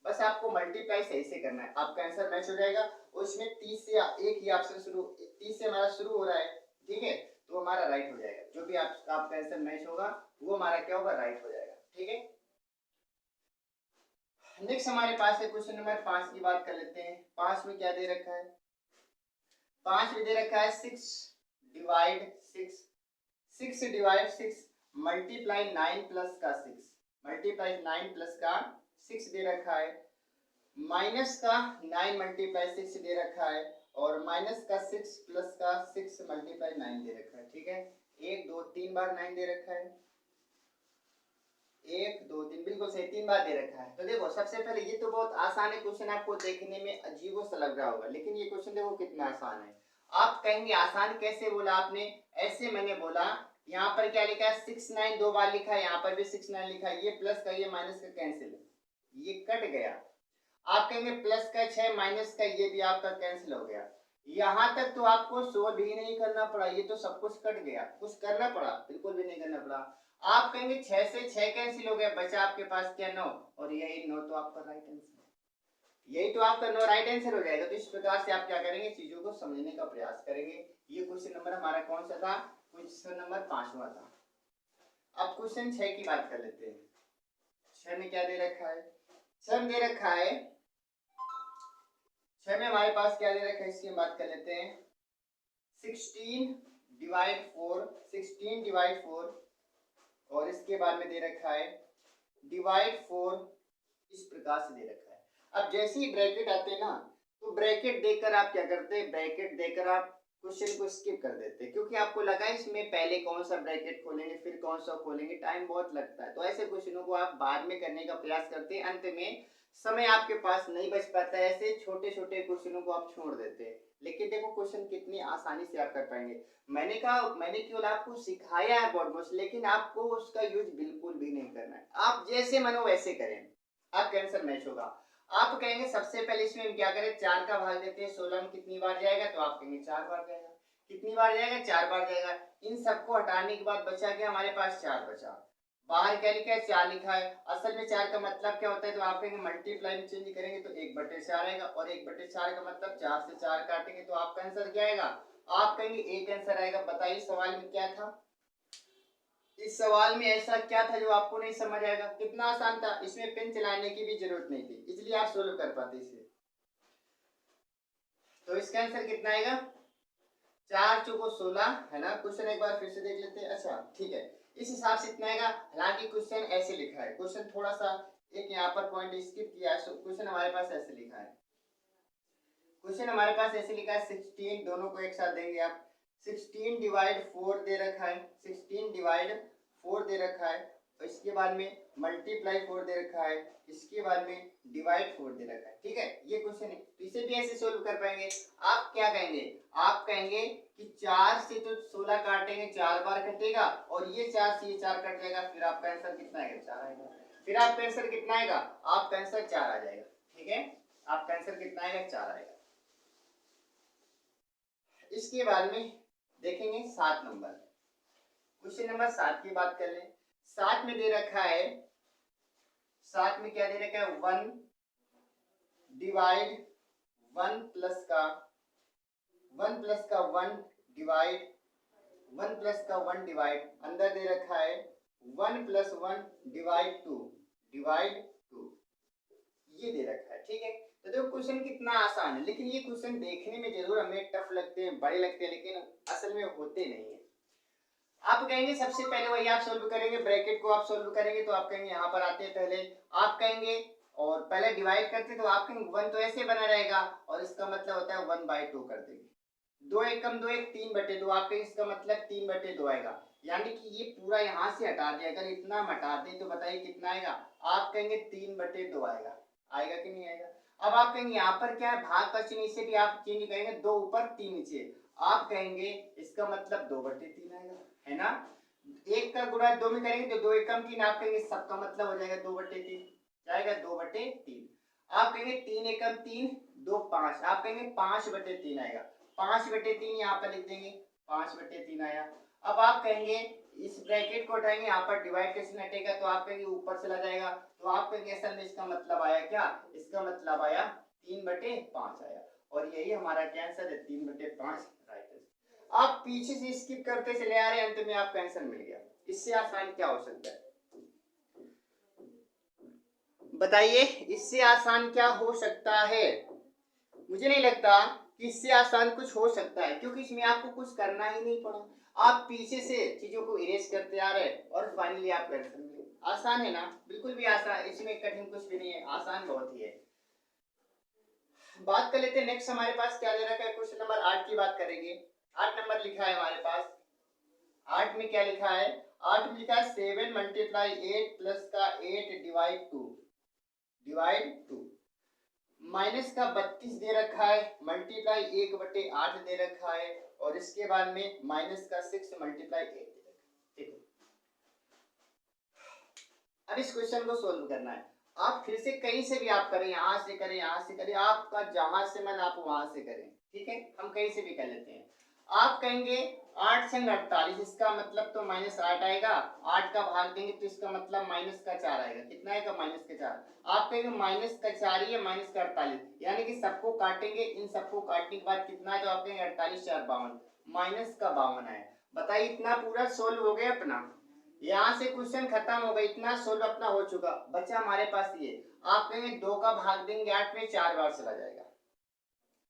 [SPEAKER 1] बस आपको मल्टीप्लाई सही से करना है, आपका आंसर मैच हो जाएगा, और इसमें 30 से एक ही ऑप्शन शुरू, 30 से हमारा शुरू हो रहा है, ठीक है, तो हमारा राइट हो जाएगा, जो भी आपका आंसर मैच होगा वो हमारा क्या होगा राइट हो जाएगा, ठीक है। नेक्स्ट हमारे पास है क्वेश्चन नंबर 5 की बात कर लेते हैं। 5 में क्या दे रखा है, 5 में दे रखा है 6 डिवाइड 6 मल्टीप्लाई 9 प्लस का 6, मल्टीप्लाई 9 प्लस का 6 दे रखा है, माइनस का 9 मल्टीप्लाई 6 दे रखा है, और माइनस का 6 प्लस का 6 मल्टीप्लाई 9 दे रखा है, ठीक है, 1 2 3 बार 9 दे रखा है, 1 2 3 बिल्कुल सही 3 बार दे रखा है। तो देखो सबसे पहले ये तो बहुत आसान है क्वेश्चन, आपको देखने में अजीब सा लग रहा होगा, लेकिन ये क्वेश्चन देखो कितना आसान है। आप कहेंगे आसान कैसे बोला आपने, ऐसे मैंने बोला, यहाँ पर क्या लिखा है 6 9 दो बार लिखा है, यहाँ पर भी 6 9 लिखा है, ये प्लस का ये माइनस का कैंसिल, ये कट गया, आप कहेंगे प्लस का 6 माइनस का ये भी आपका कैंसिल हो गया, यहाँ तक तो आपको सोल्व ही नहीं करना पड़ा, ये तो सब कुछ कट गया, कुछ करना पड़ा बिल्कुल भी नहीं करना पड़ा। आप कहेंगे 6 से 6 कैंसिल हो गया, बचा आपके पास क्या 9, और यही 9 तो आपका राइट आंसर है, यही तो आपका नो राइट आंसर हो जाएगा। तो इस प्रकार से आप क्या करेंगे, चीजों को समझने का प्रयास करेंगे। ये क्वेश्चन नंबर हमारा कौन सा था, क्वेश्चन नंबर 5वां था। अब क्वेश्चन 6 की बात कर लेते हैं। 6 में क्या दे रखा है, 6 में दे रखा है, 6 में हमारे पास क्या दे रखा है, इसकी बात कर लेते हैं। 16 डिवाइड 4, 16 डिवाइड 4 और इसके बाद में दे रखा है डिवाइड 4, इस प्रकार से दे रखा है। अब जैसे ही ब्रैकेट आते हैं ना, तो ब्रैकेट देकर आप क्या करते हैं, ब्रैकेट देकर आप क्वेश्चन को स्किप कर देते हैं, क्योंकि आपको लगा इसमें पहले कौन सा ब्रैकेट खोलेंगे फिर कौन सा खोलेंगे, टाइम बहुत लगता है। तो ऐसे क्वेश्चनों को आप बाद में करने का प्रयास करते हैं, अंत में समय आपके पास नहीं बच पाता है, ऐसे छोटे छोटे क्वेश्चनों को आप छोड़ देते हैं। लेकिन देखो क्वेश्चन कितनी आसानी से आप कर पाएंगे। मैंने कहा, मैंने केवल आपको सिखाया है बहुत कुछ, लेकिन आपको उसका यूज बिल्कुल भी नहीं करना है। आप जैसे मनो वैसे करें, आपका आंसर मैच होगा। आप कहेंगे सबसे पहले इसमें हम क्या करें, 4 का भाग देते हैं, 16 में कितनी बार जाएगा, तो आप कहेंगे 4 बार जाएगा। कितनी बार जाएगा, 4 बार जाएगा। इन सबको हटाने के बाद बचा क्या हमारे पास, 4 बचा। बाहर क्या लिखा है, 4 लिखा है। असल में 4 का मतलब क्या होता है, तो आप कहेंगे मल्टीप्लाई में चेंज करेंगे तो 1/4 आएगा, और 1/4 का मतलब 4 से 4 काटेंगे तो आपका आंसर क्या आएगा, आप कहेंगे एक आंसर आएगा। बताइए सवाल में क्या था, इस सवाल में ऐसा क्या था जो आपको नहीं समझ आएगा, कितना आसान था, इसमें पेन चलाने की भी जरूरत नहीं थी, इसलिए आप सोल्व कर पाते इसे। तो इसका आंसर कितना आएगा, 4 चौको 16 है ना। क्वेश्चन एक बार फिर से देख लेते हैं। अच्छा ठीक है, इस हिसाब से इतना आएगा। हालांकि क्वेश्चन ऐसे लिखा है, क्वेश्चन थोड़ा सा एक यहाँ पर पॉइंट स्किप किया है। क्वेश्चन हमारे पास ऐसे लिखा है, क्वेश्चन हमारे पास ऐसे लिखा है 16, दोनों को एक साथ देंगे आप, 16 डिवाइड 4 दे रखा है, 16 डिवाइड 4 दे रखा है, और इसके बाद में मल्टीप्लाई 4 दे रखा है, इसके बाद में डिवाइड 4 दे रखा है। ठीक है, ये क्वेश्चन है, तो इसे भी ऐसे सोल्व कर पाएंगे। आप क्या कहेंगे, आप कहेंगे कि 4 से तो 16 काटेंगे, 4 बार कटेगा, और ये 4 से ये 4 कट जाएगा, फिर आपका आंसर कितना आएगा, 4 आएगा। फिर आपका आंसर कितना आएगा, आपका आंसर 4 आ जाएगा। ठीक है, आपका आंसर कितना आएगा, 4 आएगा। इसके बाद में देखेंगे 7 नंबर, क्वेश्चन नंबर 7 की बात कर लें। 7 में दे रखा है, 7 में क्या दे रखा है, 1 डिवाइड 1 प्लस का 1 प्लस का 1 डिवाइड 1 प्लस का 1 डिवाइड, अंदर दे रखा है 1 प्लस 1 डिवाइड 2 डिवाइड 2, ये दे रखा है। ठीक है, तो देखो क्वेश्चन कितना आसान है, लेकिन ये क्वेश्चन देखने में जरूर हमें टफ लगते हैं, बड़े लगते हैं, लेकिन असल में होते नहीं है। आप कहेंगे सबसे पहले वही आप सोल्व करेंगे, ब्रैकेट को आप सोल्व करेंगे, तो आप कहेंगे यहाँ पर आते हैं पहले, आप कहेंगे और पहले डिवाइड करते, तो आप कहेंगे 1 तो ऐसे बना रहेगा, और इसका मतलब होता है 1/2 कर देंगे, 2 एकम 2 एक 3/2, आप कहेंगे इसका मतलब 3/2 आएगा। यानी कि ये पूरा यहाँ से हटा दिया, अगर इतना हटा दे तो बताइए कितना आएगा, आप कहेंगे 3/2 आएगा। आएगा कि नहीं आएगा। अब आप कहेंगे यहाँ पर क्या है, भाग का चिन्ह, इसे भी आप चेंज करेंगे, 2 ऊपर 3 नीचे, आप कहेंगे इसका मतलब 2/3 आएगा, है ना। 1 का गुणा 2 में करेंगे तो 2 एकम 3, आप कहेंगे सबका मतलब हो जाएगा 2/3, जाएगा 2/3। आप कहेंगे 3 एकम 3 2 5, आप कहेंगे 5/3 आएगा, 5/3 यहाँ पर लिख देंगे, 5/3 आया। अब आप कहेंगे इस ब्रैकेट को हटाएंगे, यहाँ पर डिवाइड का चिन्ह हटेगा, तो आप कहेंगे ऊपर चला जाएगा, तो आप कहेंगे असल में इसका मतलब आया क्या, इसका मतलब आया 3/5 आया, और यही हमारा क्या आंसर है, 3/5 राइट है। आप पीछे से स्किप करते चले आ रहे हैं, अंत में आपका आंसर मिल गया। इससे आसान क्या हो सकता है, बताइए इससे आसान क्या हो सकता है। मुझे नहीं लगता कि इससे आसान कुछ हो सकता है, क्योंकि इसमें आपको कुछ करना ही नहीं पड़ा, आप पीछे से चीजों को इरेज करते आ रहे हैं, और फाइनली आप कर सकते। आसान है ना, बिल्कुल भी आसान, इसमें कठिन कुछ भी नहीं है, आसान बहुत ही है। बात कर लेते हैं नेक्स्ट, हमारे पास क्या दे रखा है, क्वेश्चन नंबर 8 की बात करेंगे। 8 नंबर लिखा है हमारे पास, 8 में क्या लिखा है, 8 में लिखा है 7 मल्टीप्लाई 8 प्लस का 8 डिवाइड 2 माइनस का 32 दे रखा है, मल्टीप्लाई 1/8 दे रखा है, और इसके बाद में माइनस का 6 मल्टीप्लाई 8 दे रखा है। देखो अब इस क्वेश्चन को सोल्व करना है, आप फिर से कहीं से भी आप करें, यहाँ से करें, यहाँ से करें, आपका जहां से मन आप वहां से करें। ठीक है, हम कहीं से भी कर लेते हैं। आप कहेंगे 8 संग 48, इसका मतलब तो -8 आएगा, 8 का भाग देंगे तो इसका मतलब -4 आएगा, कितना आएगा -4। आप कहेंगे -4 ही है -48, यानी कि सबको काटेंगे, इन सबको काटने के बाद कितना है, तो आप कहेंगे 48 4 52, -52 आया। बताइए इतना पूरा सोल्व हो गया अपना, यहाँ से क्वेश्चन खत्म हो गया, इतना सोल्व अपना हो चुका। बच्चा हमारे पास ये, आप कहेंगे 2 का भाग देंगे 8 में, 4 बार चला जाएगा,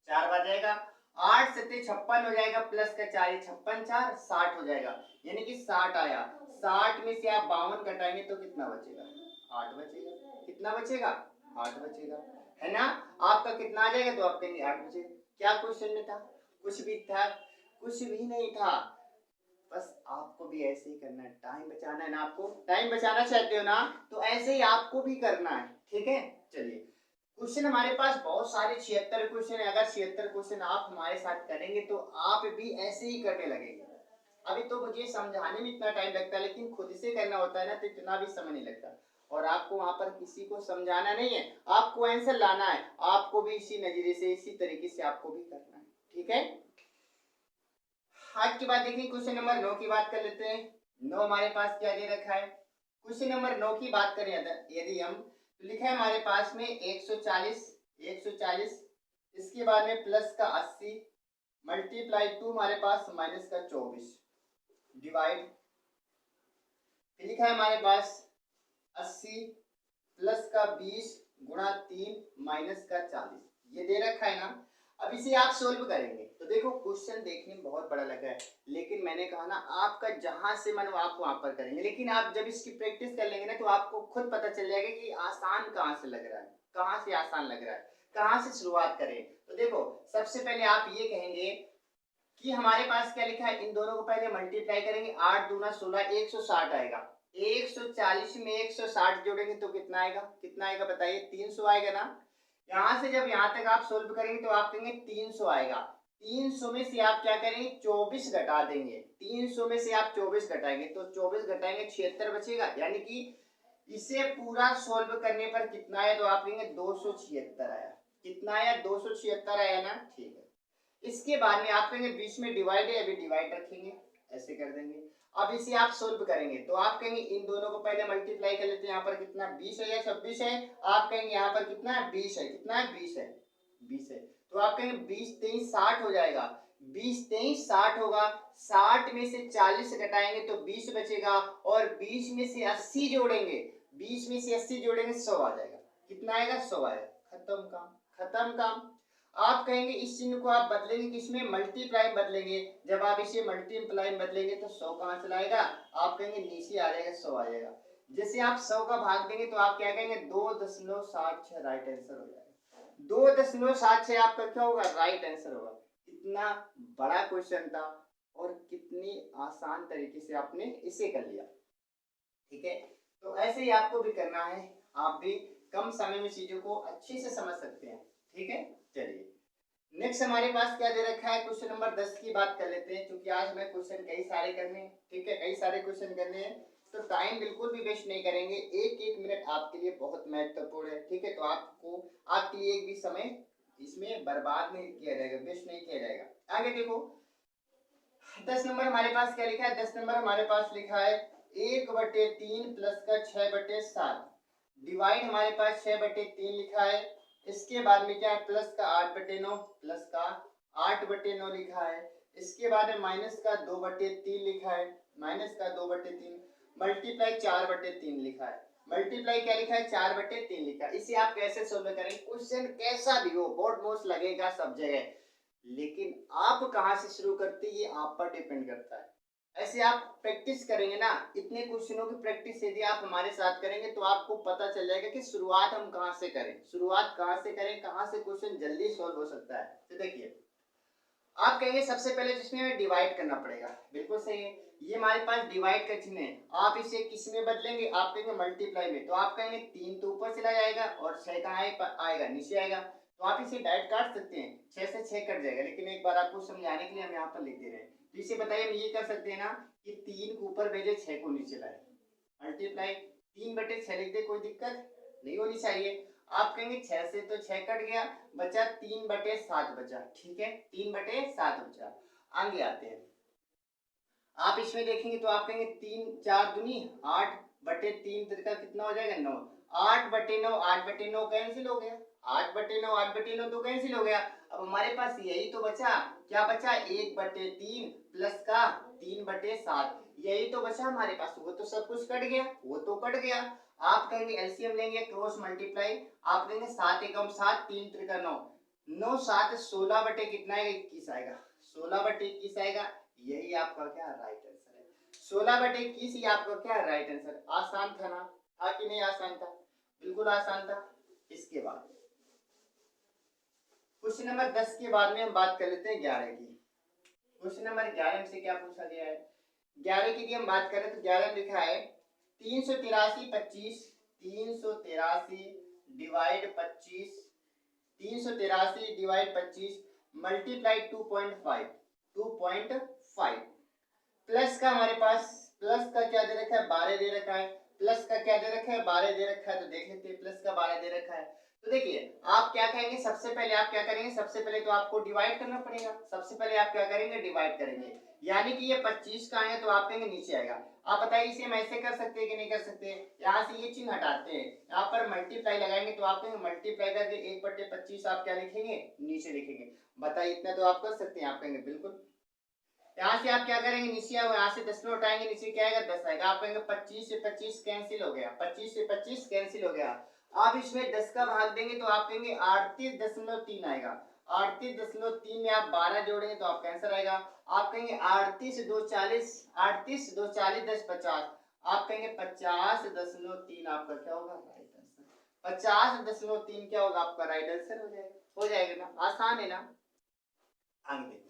[SPEAKER 1] 4 बार जाएगा, 8 सत्ते 56 हो जाएगा, प्लस का 4 56 4 60 हो जाएगा, यानी कि 60 आया। 60 में से आप 52 घटाएंगे तो कितना बचेगा, 8 बचेगा। कितना बचेगा, 8 बचेगा, है ना। आपका कितना आ जाएगा, तो आप कहेंगे 8 बचेगा। क्या क्वेश्चन में था, कुछ भी था, कुछ भी नहीं था, बस आपको भी ऐसे ही करना है, टाइम बचाना है ना, आपको टाइम बचाना चाहते हो ना, तो ऐसे ही आपको भी करना है, ठीक है। चलिए क्वेश्चन हमारे पास बहुत सारे 76 क्वेश्चन है, अगर 76 क्वेश्चन आप हमारे साथ करेंगे तो आप भी ऐसे ही करने लगेंगे। अभी तो मुझे समझाने में इतना टाइम लगता है, लेकिन खुद से करना होता है ना, तो इतना भी समय नहीं लगता। और आपको वहां पर किसी को समझाना नहीं है, आपको आंसर लाना है, आपको भी इसी नजरिए से, इसी तरीके से आपको भी करना है, ठीक है। आज की बात देखिए, क्वेश्चन नंबर 9 की बात कर लेते हैं। 9 हमारे पास क्या दे रखा है, क्वेश्चन नंबर 9 की बात करें यदि हम, तो लिखा है हमारे पास में 140, इसके बाद में प्लस का 80 मल्टीप्लाई 2 हमारे पास माइनस का 24 डिवाइड, लिखा है हमारे पास 80 प्लस का 20 गुणा 3 माइनस का 40, ये दे रखा है ना। अब इसे आप सोल्व करेंगे तो देखो क्वेश्चन देखने में बहुत बड़ा लगा है, लेकिन मैंने कहा ना आपका जहां से मन हो आप वहां पर करेंगे, लेकिन आप जब इसकी प्रैक्टिस कर लेंगे ना तो आपको खुद पता चल जाएगा कि आसान कहां से लग रहा है, कहां से आसान लग रहा है, कहां से शुरुआत करें। तो देखो सबसे पहले आप ये कहेंगे कि हमारे पास क्या लिखा है, इन दोनों को पहले मल्टीप्लाई करेंगे, 8 दूना 16 160 आएगा, 140 में 160 जोड़ेंगे तो कितना आएगा, कितना आएगा बताइए, 300 आएगा ना। यहां से जब यहां तक आप सोल्व करेंगे तो आप कहेंगे 300 आएगा, 300 में से आप क्या करेंगे 24 घटा देंगे, 300 में से आप 24 घटाएंगे तो 24 घटाएंगे 76 बचेगा, यानी कि इसे पूरा सोल्व करने पर कितना आया, तो आप कहेंगे 276 आया, कितना आया 276 आया ना, ठीक है। इसके बाद में आप कहेंगे बीच में डिवाइड है, अभी डिवाइड रखेंगे, ऐसे कर देंगे। अब इसे आप सोल्व करेंगे तो आप कहेंगे इन दोनों को पहले मल्टीप्लाई कर लेते हैं, यहाँ पर कितना 20 है या 26 है, आप कहेंगे यहाँ पर कितना है 20 है, कितना है 20 है, 20 है, तो आप कहेंगे 20 23 60 हो जाएगा, 20 23 60 होगा, 60 में से 40 घटाएंगे तो 20 बचेगा, और 20 में से 80 जोड़ेंगे, 20 में से 80 जोड़ेंगे 100 आ जाएगा, कितना आएगा 100 आएगा, खत्म काम, खत्म काम। आप कहेंगे इस चिन्ह को आप बदलेंगे किसमें, मल्टीप्लाई बदलेंगे, जब आप इसे मल्टीप्लाई बदलेंगे तो 100 कहां चला आएगा, आप कहेंगे नीचे आ जाएगा 100 आ जाएगा। जैसे आप 100 का भाग देंगे तो आप क्या कहेंगे 2.76 राइट आंसर हो जाएगा, 2.76 आपका क्या होगा, राइट आंसर होगा। कितना बड़ा क्वेश्चन था और कितनी आसान तरीके से आपने इसे कर लिया, ठीक है। तो ऐसे ही आपको भी करना है, आप भी कम समय में चीजों को अच्छे से समझ सकते हैं, ठीक है। चलिए नेक्स्ट हमारे पास क्या दे रखा है, क्वेश्चन नंबर 10 की बात कर लेते हैं, क्योंकि आज हमें क्वेश्चन कई सारे करने हैं, ठीक है, कई सारे क्वेश्चन करने हैं, तो टाइम बिल्कुल भी वेस्ट नहीं करेंगे, एक एक मिनट आपके लिए बहुत महत्वपूर्ण है, ठीक है। तो आपको आपके लिए एक भी समय इसमें बर्बाद नहीं किया जाएगा, वेस्ट नहीं किया जाएगा। आगे देखो 10 नंबर हमारे पास क्या लिखा है, 10 नंबर हमारे पास लिखा है 1/3 प्लस का 6/7 डिवाइड, हमारे पास 6/3 लिखा है, इसके बाद में क्या है प्लस का 8/9, प्लस का 8/9 लिखा है, इसके बाद में माइनस का 2/3 लिखा है, माइनस का 2/3 मल्टीप्लाई 4/3 लिखा है, मल्टीप्लाई क्या लिखा है 4/3 लिखा है। इसे आप कैसे सोल्व करें, क्वेश्चन कैसा भी हो बोर्ड मोस्ट लगेगा सब जगह, लेकिन आप कहां से शुरू करते ये आप पर डिपेंड करता है। ऐसे आप प्रैक्टिस करेंगे ना, इतने क्वेश्चनों की प्रैक्टिस यदि आप हमारे साथ करेंगे तो आपको पता चल जाएगा कि शुरुआत हम कहां से करें, शुरुआत कहां से करें, कहां से क्वेश्चन जल्दी सॉल्व हो सकता है। तो देखिए आप कहेंगे सबसे पहले जिसमें हमें डिवाइड करना पड़ेगा, बिल्कुल सही है, ये हमारे पास डिवाइड का चिन्ह है, आप इसे किस में बदलेंगे, आप कहेंगे मल्टीप्लाई में, तो आप कहेंगे 3 तो ऊपर चला जाएगा और 6 कहाँ आएगा नीचे आएगा, तो आप इसे डायरेक्ट काट सकते हैं, 6 से 6 कट जाएगा, लेकिन एक बार आपको समझाने के लिए हम यहाँ पर लिख दे रहे हैं। तो इसे बताइए हम ये कर सकते हैं ना कि 3 को ऊपर भेजे 6 को नीचे लाए, मल्टीप्लाई 3/6 लिख दे, कोई दिक्कत नहीं होनी चाहिए। आप कहेंगे 6 से तो 6 कट गया, बचा 3/7 बचा, ठीक है 3/7 बचा। आगे आते हैं। आप इसमें देखेंगे तो आप कहेंगे 3 4 दूनी 8/3 त्रिका कितना हो जाएगा 9। 8/9 8/9 कैंसिल हो गया। 8/9 8/9 तो कैंसिल हो गया। अब हमारे पास यही तो बचा, क्या बचा 1/3 प्लस का 3/7, यही तो बचा हमारे पास। वो तो सब कुछ कट गया, वो तो कट गया। आप कहेंगे एलसीएम लेंगे क्रॉस मल्टीप्लाई, आप कहेंगे 7 एकम 7 3 त्रिका 9, 9 7 16 बटे कितना है 21 आएगा, 16/21 आएगा। यही आपका क्या राइट आंसर है, 16/21 ही आपका क्या राइट आंसर। आसान था ना, था कि नहीं आसान था, बिल्कुल आसान था। इसके बाद क्वेश्चन नंबर 10 के बाद में हम बात कर लेते हैं 11 की। क्वेश्चन नंबर 11 से क्या पूछा गया है, 11 की भी हम बात करें तो 11 लिखा है 383 25 383 डिवाइड 25 383 डिवाइड 25 मल्टीप्लाई 2.5 प्लस का हमारे पास प्लस का क्या दे रखा है 12 दे रखा है, प्लस का क्या दे रखा है 12 दे रखा है। तो देख लेते हैं प्लस का 12 दे रखा है। तो देखिए आप क्या कहेंगे, सबसे पहले आप क्या करेंगे, सबसे पहले तो आपको डिवाइड करना पड़ेगा। सबसे पहले आप क्या करेंगे डिवाइड करेंगे, यानी कि ये 25 का है तो आप कहेंगे नीचे आएगा। आप बताइए इसे हम ऐसे कर सकते हैं कि नहीं कर सकते, यहाँ से ये चिन्ह हटाते हैं, यहाँ पर मल्टीप्लाई लगाएंगे तो आप कहेंगे मल्टीप्लाई करके 1/25 आप क्या लिखेंगे नीचे लिखेंगे। बताइए इतना तो आप कर सकते हैं, आप कहेंगे बिल्कुल। यहाँ से आप क्या करेंगे नीचे यहाँ से 10 उठाएंगे, नीचे क्या आएगा 10 आएगा। आप कहेंगे 25 से 25 कैंसिल हो गया, 25 से 25 कैंसिल हो गया। आप इसमें 10 का भाग देंगे तो आप कहेंगे 38.3 आएगा। 38.3 में आप 12 जोड़ेंगे तो आपका आंसर आएगा। आप कहेंगे 38 2 40 38 2 40 10 50, आप कहेंगे 50.3 आपका क्या होगा राइट आंसर। 50.3 क्या होगा आपका राइट आंसर हो जाएगा, हो जाएगा ना, आसान है ना। आगे देखिए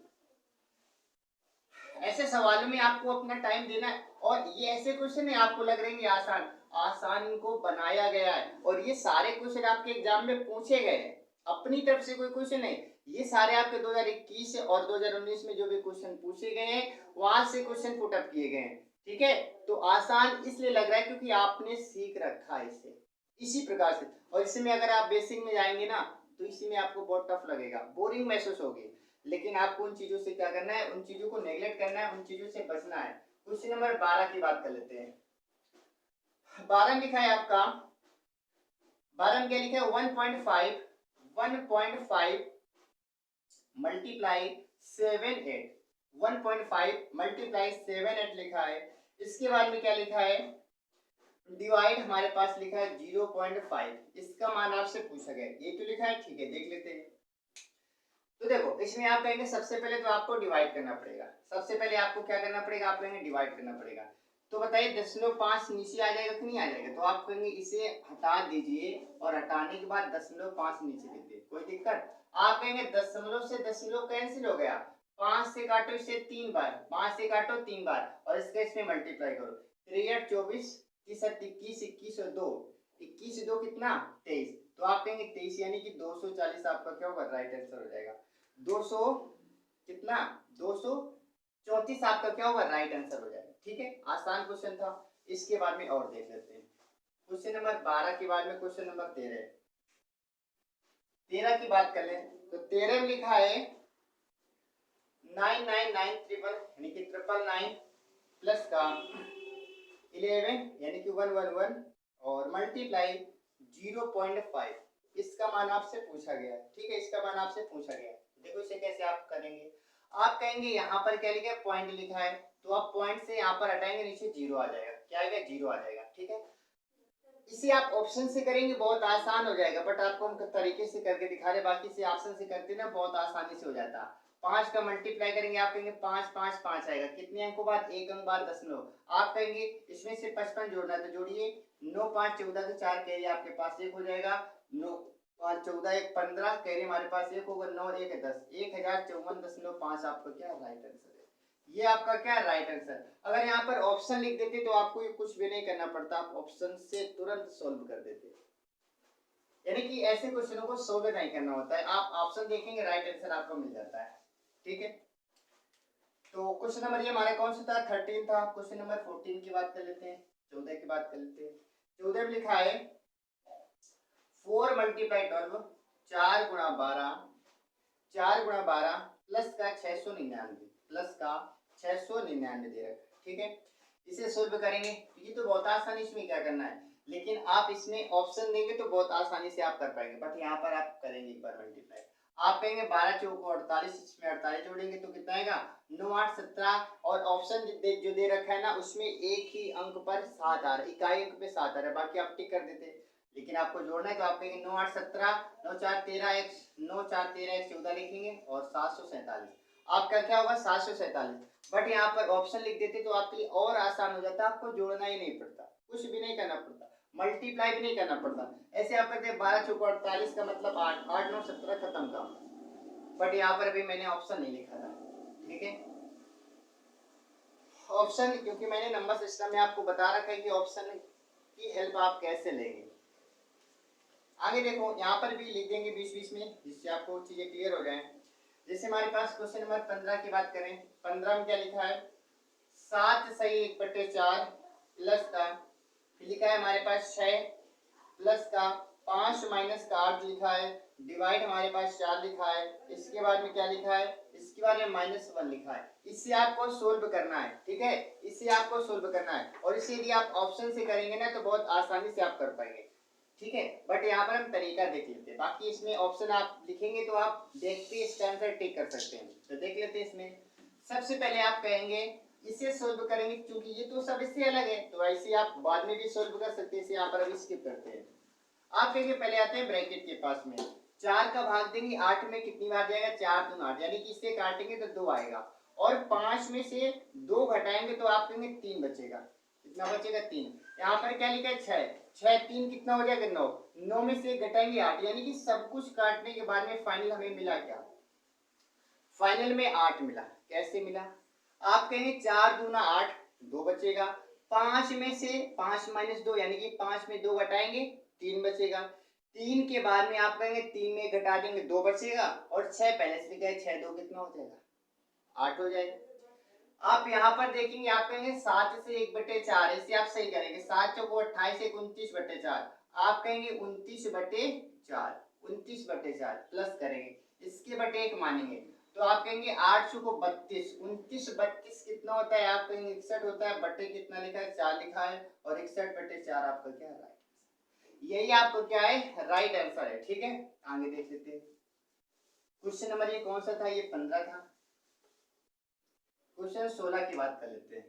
[SPEAKER 1] ऐसे सवालों में आपको अपना टाइम देना है, और ये ऐसे क्वेश्चन है आपको लग रहे हैं आसान, आसान इनको बनाया गया है, और ये सारे क्वेश्चन आपके एग्जाम में पूछे गए हैं, अपनी तरफ से कोई क्वेश्चन नहीं, ये सारे आपके 2021 और 2019 में जो भी क्वेश्चन पूछे गए हैं वहां से क्वेश्चन पुट अप किए गए हैं। ठीक है, तो आसान इसलिए लग रहा है क्योंकि आपने सीख रखा है इसे इसी प्रकार से, और इसमें अगर आप बेसिक में जाएंगे ना तो इसी में आपको बहुत टफ लगेगा, बोरिंग महसूस होगी। लेकिन आपको उन चीजों से क्या करना है, उन चीजों को नेगलेक्ट करना है, उन चीजों से बचना है। क्वेश्चन नंबर 12 की बात कर लेते हैं। 12 लिखा है आपका, 12 में क्या लिखा है 1.5 मल्टीप्लाई 7 8 1.5 मल्टीप्लाई 7 8 लिखा है। इसके बाद में क्या लिखा है डिवाइड हमारे पास लिखा है 0.5, इसका मान आपसे पूछा गया, ये तो लिखा है ठीक है देख लेते हैं। तो देखो इसमें आप कहेंगे सबसे पहले तो आपको डिवाइड करना पड़ेगा, सबसे पहले आपको क्या करना पड़ेगा, आप कहेंगे डिवाइड करना पड़ेगा। तो बताइए 10.5 नीचे आ जाएगा कि नहीं आ जाएगा, तो आप कहेंगे इसे हटा दीजिए और हटाने के बाद 10.5 नीचे लिख दे, कोई दिक्कत। आप कहेंगे दशमलव से दशमलव कैंसिल हो गया, 5 से काटो इसे 3 बार, 5 से काटो 3 बार और इसका इसमें मल्टीप्लाई करो, 3 8 24 21 21 और 2 21 2 कितना 23, तो आप कहेंगे 23 यानी कि 240 आपका क्या होगा राइट आंसर हो जाएगा। 200 कितना 234 आपका क्या होगा राइट आंसर हो जाएगा। ठीक है, आसान क्वेश्चन था। इसके बाद में और देख लेते हैं क्वेश्चन नंबर 12 के बाद में क्वेश्चन नंबर 13 की बात कर लें। तो 13 में लिखा है 9993 यानी कि 999 प्लस का 11 यानी कि 111 और मल्टीप्लाई 0.5, इसका मान आपसे पूछा गया है। ठीक है, इसका मान आपसे पूछा गया है। देखो इसे कैसे आप करेंगे, आप कहेंगे यहाँ पर क्या लिखा है पॉइंट लिखा है, तो आप पॉइंट से यहाँ पर हटाएंगे नीचे 0 आ जाएगा, क्या आएगा 0 आ जाएगा। ठीक है, इसे आप ऑप्शन से करेंगे बहुत आसान हो जाएगा, बट आपको हम तरीके से करके दिखा रहे, बाकी से ऑप्शन से करते ना बहुत आसानी से हो जाता। 5 का मल्टीप्लाई करेंगे आप कहेंगे 5 5 5 आएगा, कितने अंकों बाद 1 अंक बाद 10 आप कहेंगे इसमें से 55 जोड़ना है तो जोड़िए, 9 5 14 तो 4 कैरी आपके पास 1 हो जाएगा, 9 5 14 1 15 कैरी हमारे पास 1 होगा, 9 1 10 1054.5 आपका क्या राइट आंसर है, ये आपका क्या राइट आंसर। अगर यहाँ पर ऑप्शन लिख देते तो आपको ये कुछ भी नहीं करना पड़ता, आप ऑप्शन से तुरंत सॉल्व कर देते, यानी कि ऐसे क्वेश्चनों को सॉल्व नहीं करना होता है, आप ऑप्शन देखेंगे राइट आंसर आपको मिल जाता है। ठीक है, तो क्वेश्चन नंबर ये हमारा कौन सा था 13 था। क्वेश्चन नंबर 14 की बात कर लेते हैं, 14 की बात कर लेते हैं। 14 में लिखा है 4 मल्टीप्लाई 12 4 गुणा 12 प्लस का 699 प्लस का 699 दे रखा है। ठीक है, इसे सोल्व करेंगे। ये तो बहुत आसानी, इसमें क्या करना है, लेकिन आप इसमें ऑप्शन देंगे तो बहुत आसानी से आप कर पाएंगे, बट यहाँ पर आप करेंगे एक बार मल्टीप्लाई। आप कहेंगे 12 चौको 48, इसमें 48 जोड़ेंगे तो कितना आएगा, 9 8 17, और ऑप्शन जो दे रखा है ना उसमें एक ही अंक पर 7 आ रहा है, इकाई अंक पे 7 आ रहा है, बाकी आप टिक कर देते, लेकिन आपको जोड़ना है तो आप कहेंगे 9 8 17, 9 4 13 x 9 4 13 x 14 लिखेंगे और 747, आपका क्या होगा 747। बट यहाँ पर ऑप्शन लिख देते तो आपके लिए और आसान हो जाता, आपको जोड़ना ही नहीं पड़ता, कुछ भी नहीं करना पड़ता, मल्टीप्लाई भी नहीं करना पड़ता। ऐसे आप करते 12 चौको 48 का मतलब 8 8 9 17 खत्म काम। बट यहाँ पर भी मैंने ऑप्शन नहीं लिखा था। ठीक है, ऑप्शन क्योंकि मैंने नंबर सिस्टम में आपको बता रखा है कि ऑप्शन की हेल्प आप कैसे लेंगे। आगे देखो, यहाँ पर भी लिख देंगे बीच बीच में, जिससे आपको चीजें क्लियर हो जाए। जैसे हमारे पास क्वेश्चन नंबर 15 की बात करें, 15 में क्या लिखा है, 7 सही 1/4 प्लस का, फिर लिखा है हमारे पास 6 प्लस का 5 माइनस का 8 लिखा है, डिवाइड हमारे पास 4 लिखा है, इसके बाद में क्या लिखा है, इसके बाद में -1 लिखा है। इससे आपको सोल्व करना है। ठीक है, इससे आपको सोल्व करना है, और इसे यदि आप ऑप्शन से करेंगे ना तो बहुत आसानी से आप कर पाएंगे। ठीक है, बट यहाँ पर हम तरीका देख लेते हैं, बाकी इसमें ऑप्शन आप लिखेंगे तो आप देखते इसका आंसर टिक कर सकते हैं। तो देख लेते हैं, इसमें सबसे पहले आप कहेंगे इसे सोल्व करेंगे, क्योंकि ये तो सब इससे अलग है तो ऐसे आप बाद में भी सोल्व कर सकते हैं, इसे यहाँ पर अभी स्किप करते हैं। आप कहेंगे पहले आते हैं ब्रैकेट के पास में, 4 का भाग देंगे 8 में, कितनी बार जाएगा, 4 दूनी 8, यानी कि इसे काटेंगे तो 2 आएगा, और 5 में से 2 घटाएंगे तो आप कहेंगे 3 बचेगा, कितना बचेगा 3। यहाँ पर क्या लिखा है 6 6 3 कितना हो जाएगा 9, 9 में से घटाएंगे 8, यानी कि सब कुछ काटने के बाद में फाइनल हमें मिला क्या, फाइनल में 8 मिला। कैसे मिला, आप कहेंगे 4 दूना 8, 2 बचेगा, 5 में से 5 माइनस 2, यानी कि 5 में 2 घटाएंगे 3 बचेगा, 3 के बाद में आप कहेंगे 3 में घटा देंगे 2 बचेगा, और 6 पहले से लिखा है 6 2 कितना हो जाएगा, 8 हो जाएगा। आप यहाँ पर देखेंगे, आप कहेंगे 7 से 1/4, इसे आप सही करेंगे, 7 चौको 28 1 29/4, आप कहेंगे 29/4 29/4 प्लस करेंगे, इसके बटे 1 मानेंगे तो आप कहेंगे 8 चौको 32, 29/32 कितना होता है, आप कहेंगे 61 होता है, बटे कितना लिखा है 4 लिखा है, और 61/4 आपका क्या है, राइट, यही आपको क्या है, राइट आंसर है। ठीक है, आगे देख लेते हैं क्वेश्चन नंबर ये कौन सा था, ये 15 था। क्वेश्चन 16 की बात कर लेते हैं।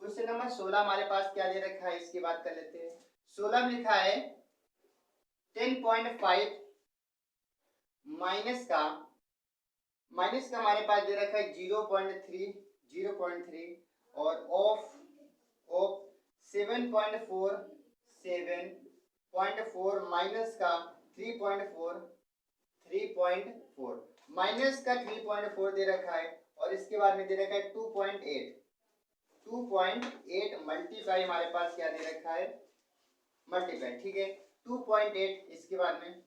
[SPEAKER 1] क्वेश्चन नंबर 16 हमारे पास क्या दे रखा है, इसकी बात कर लेते हैं। 16 में लिखा है 10.5 माइनस का हमारे पास दे रखा है 0.3 और ऑफ 7.4 माइनस का 3.4 माइनस का 3.4 दे रखा है, और इसके बाद में दे रखा है 2.8 मल्टीप्लाई हमारे पास क्या दे रखा है, मल्टीप्लाई। ठीक है, 2.8, इसके बाद में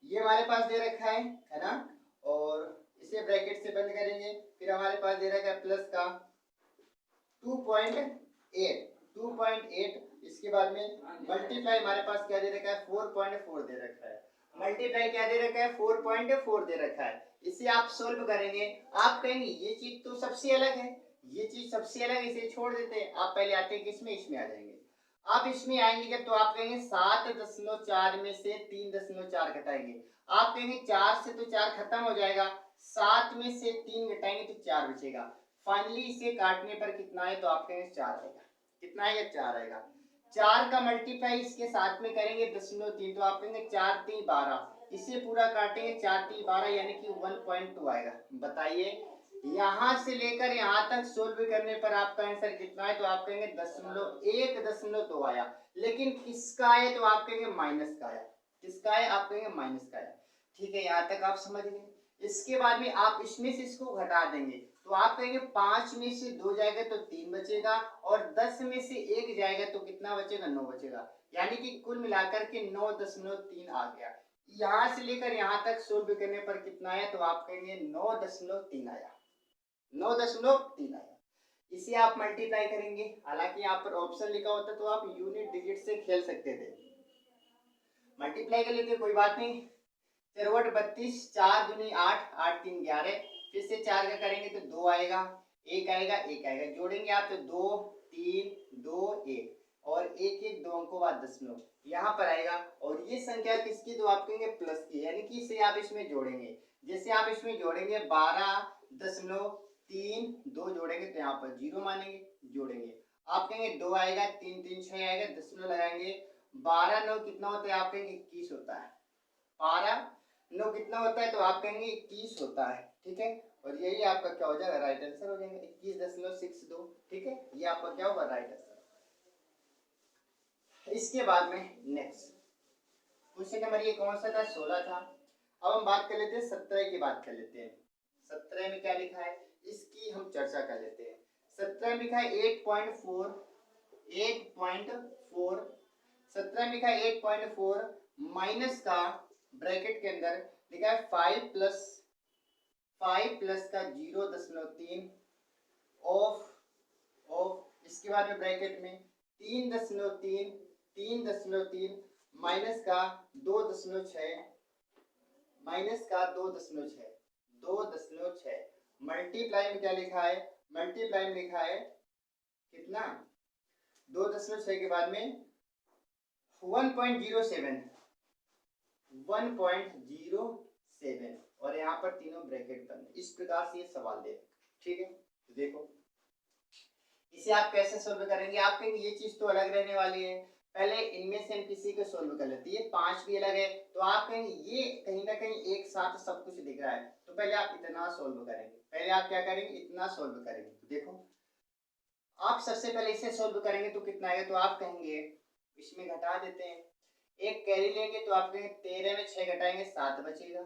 [SPEAKER 1] ये हमारे पास दे रखा है ना, और इसे ब्रैकेट से बंद करेंगे, फिर हमारे पास दे रखा है प्लस का 2.8, इसके बाद में मल्टीप्लाई हमारे पास क्या दे रखा है 4.4 दे रखा है, मल्टीप्लाई क्या दे रखा है 4.4 दे रखा है। इसे आप सोल्व करेंगे, आप कहेंगे ये चीज तो सबसे अलग है, ये चीज सबसे अलग, इसे छोड़ देते हैं। आप पहले आते हैं किसमें, इसमें आ जाएंगे। आप इसमें आएंगे जब तो आप कहेंगे 7.4 में से 3.4 घटाएंगे, आप कहेंगे 4 से तो 4 खत्म हो जाएगा, 7 में से 3 घटाएंगे तो 4 बचेगा, फाइनली इसे काटने पर कितना है, तो आप कहेंगे 4 आएगा, कितना आएगा 4 आएगा। 4 का मल्टीप्लाई इसके साथ में करेंगे 0.3, तो आप कहेंगे 4 3 12, इसे पूरा काटेंगे 4 3 12, यानी कि 1.2 आएगा। बताइए यहां से लेकर यहां तक सोल्व करने पर आपका आंसर कितना है, तो आप कहेंगे 1.2 आया, लेकिन किसका है, तो आप कहेंगे माइनस का आया, किसका है, आप कहेंगे माइनस का आया। ठीक है, यहाँ तक आप समझ गए। इसके बाद में आप इसमें से इसको घटा देंगे, तो आप कहेंगे 5 में से 2 जाएगा तो 3 बचेगा, और 10 में से 1 जाएगा तो कितना बचेगा, 9 बचेगा, यानी कि कुल मिलाकर के 9.3 आ गया। यहां से लेकर यहां तक सोल्व करने पर कितना आया, तो आप कहेंगे 9.3 आया, 9.3 आया। इसे आप मल्टीप्लाई करेंगे, हालांकि यहाँ पर ऑप्शन लिखा होता तो आप यूनिट डिजिट से खेल सकते थे, मल्टीप्लाई कर लेते कोई बात नहीं। 4 32 4 दूनी 8 8 3 11, फिर से 4 का करेंगे तो 2 आएगा, 1 आएगा, 1 आएगा, जोड़ेंगे आप तो 2 3 2 1 और 1 1 2 अंकों बाद दशमलव यहाँ पर आएगा। और ये संख्या किसकी, तो आप कहेंगे प्लस की, यानी कि इसे आप इसमें जोड़ेंगे। जैसे आप इसमें जोड़ेंगे 12.32 जोड़ेंगे तो यहाँ पर 0 मानेंगे, जोड़ेंगे। आप कहेंगे 2 आएगा, 3 3 6 आएगा, दशमलव लगाएंगे, 12 9 कितना होता है, आप कहेंगे 21 होता है। 12 9 कितना होता है, तो आप कहेंगे 21 होता है, ठीक है। और यही आपका क्या हो जाएगा, राइट आंसर हो जाएगा 21.62, ठीक है। ये आपका क्या होगा, राइट आंसर। इसके बाद में नेक्स्ट क्वेश्चन नंबर ये कौन सा था, 16 था। अब हम बात कर लेते हैं 17 की बात कर लेते हैं। 17 में क्या लिखा है, इसकी हम चर्चा कर लेते हैं। 17 में लिखा है 8.4 17 में लिखा है 8.4 माइनस का ब्रैकेट के अंदर लिखा है 5 प्लस का 0.3 ऑफ इसके बाद में ब्रैकेट में 3.3 माइनस का 2.6 मल्टीप्लाई में क्या लिखा है, मल्टीप्लाई में लिखा है कितना, 2.6 के बाद में 1.07 और यहाँ पर तीनों ब्रैकेट बंद। इस प्रकार से ये सवाल दे, ठीक है। तो देखो इसे आप कैसे सोल्व करेंगे, आप कहेंगे ये चीज तो अलग रहने वाली है, पहले इनमें से हम किसी को सोल्व कर लेते हैं। ये 5 भी अलग है, तो आप कहेंगे ये कहीं ना कहीं एक साथ सब कुछ दिख रहा है, तो पहले आप इतना सोल्व करेंगे। पहले आप क्या करेंगे, इतना सोल्व करेंगे। तो देखो आप सबसे पहले इसे सोल्व करेंगे तो कितना आएगा, तो आप कहेंगे इसमें घटा देते हैं, एक कैरी लेंगे तो आप कहेंगे 13 में 6 घटाएंगे 7 बचेगा,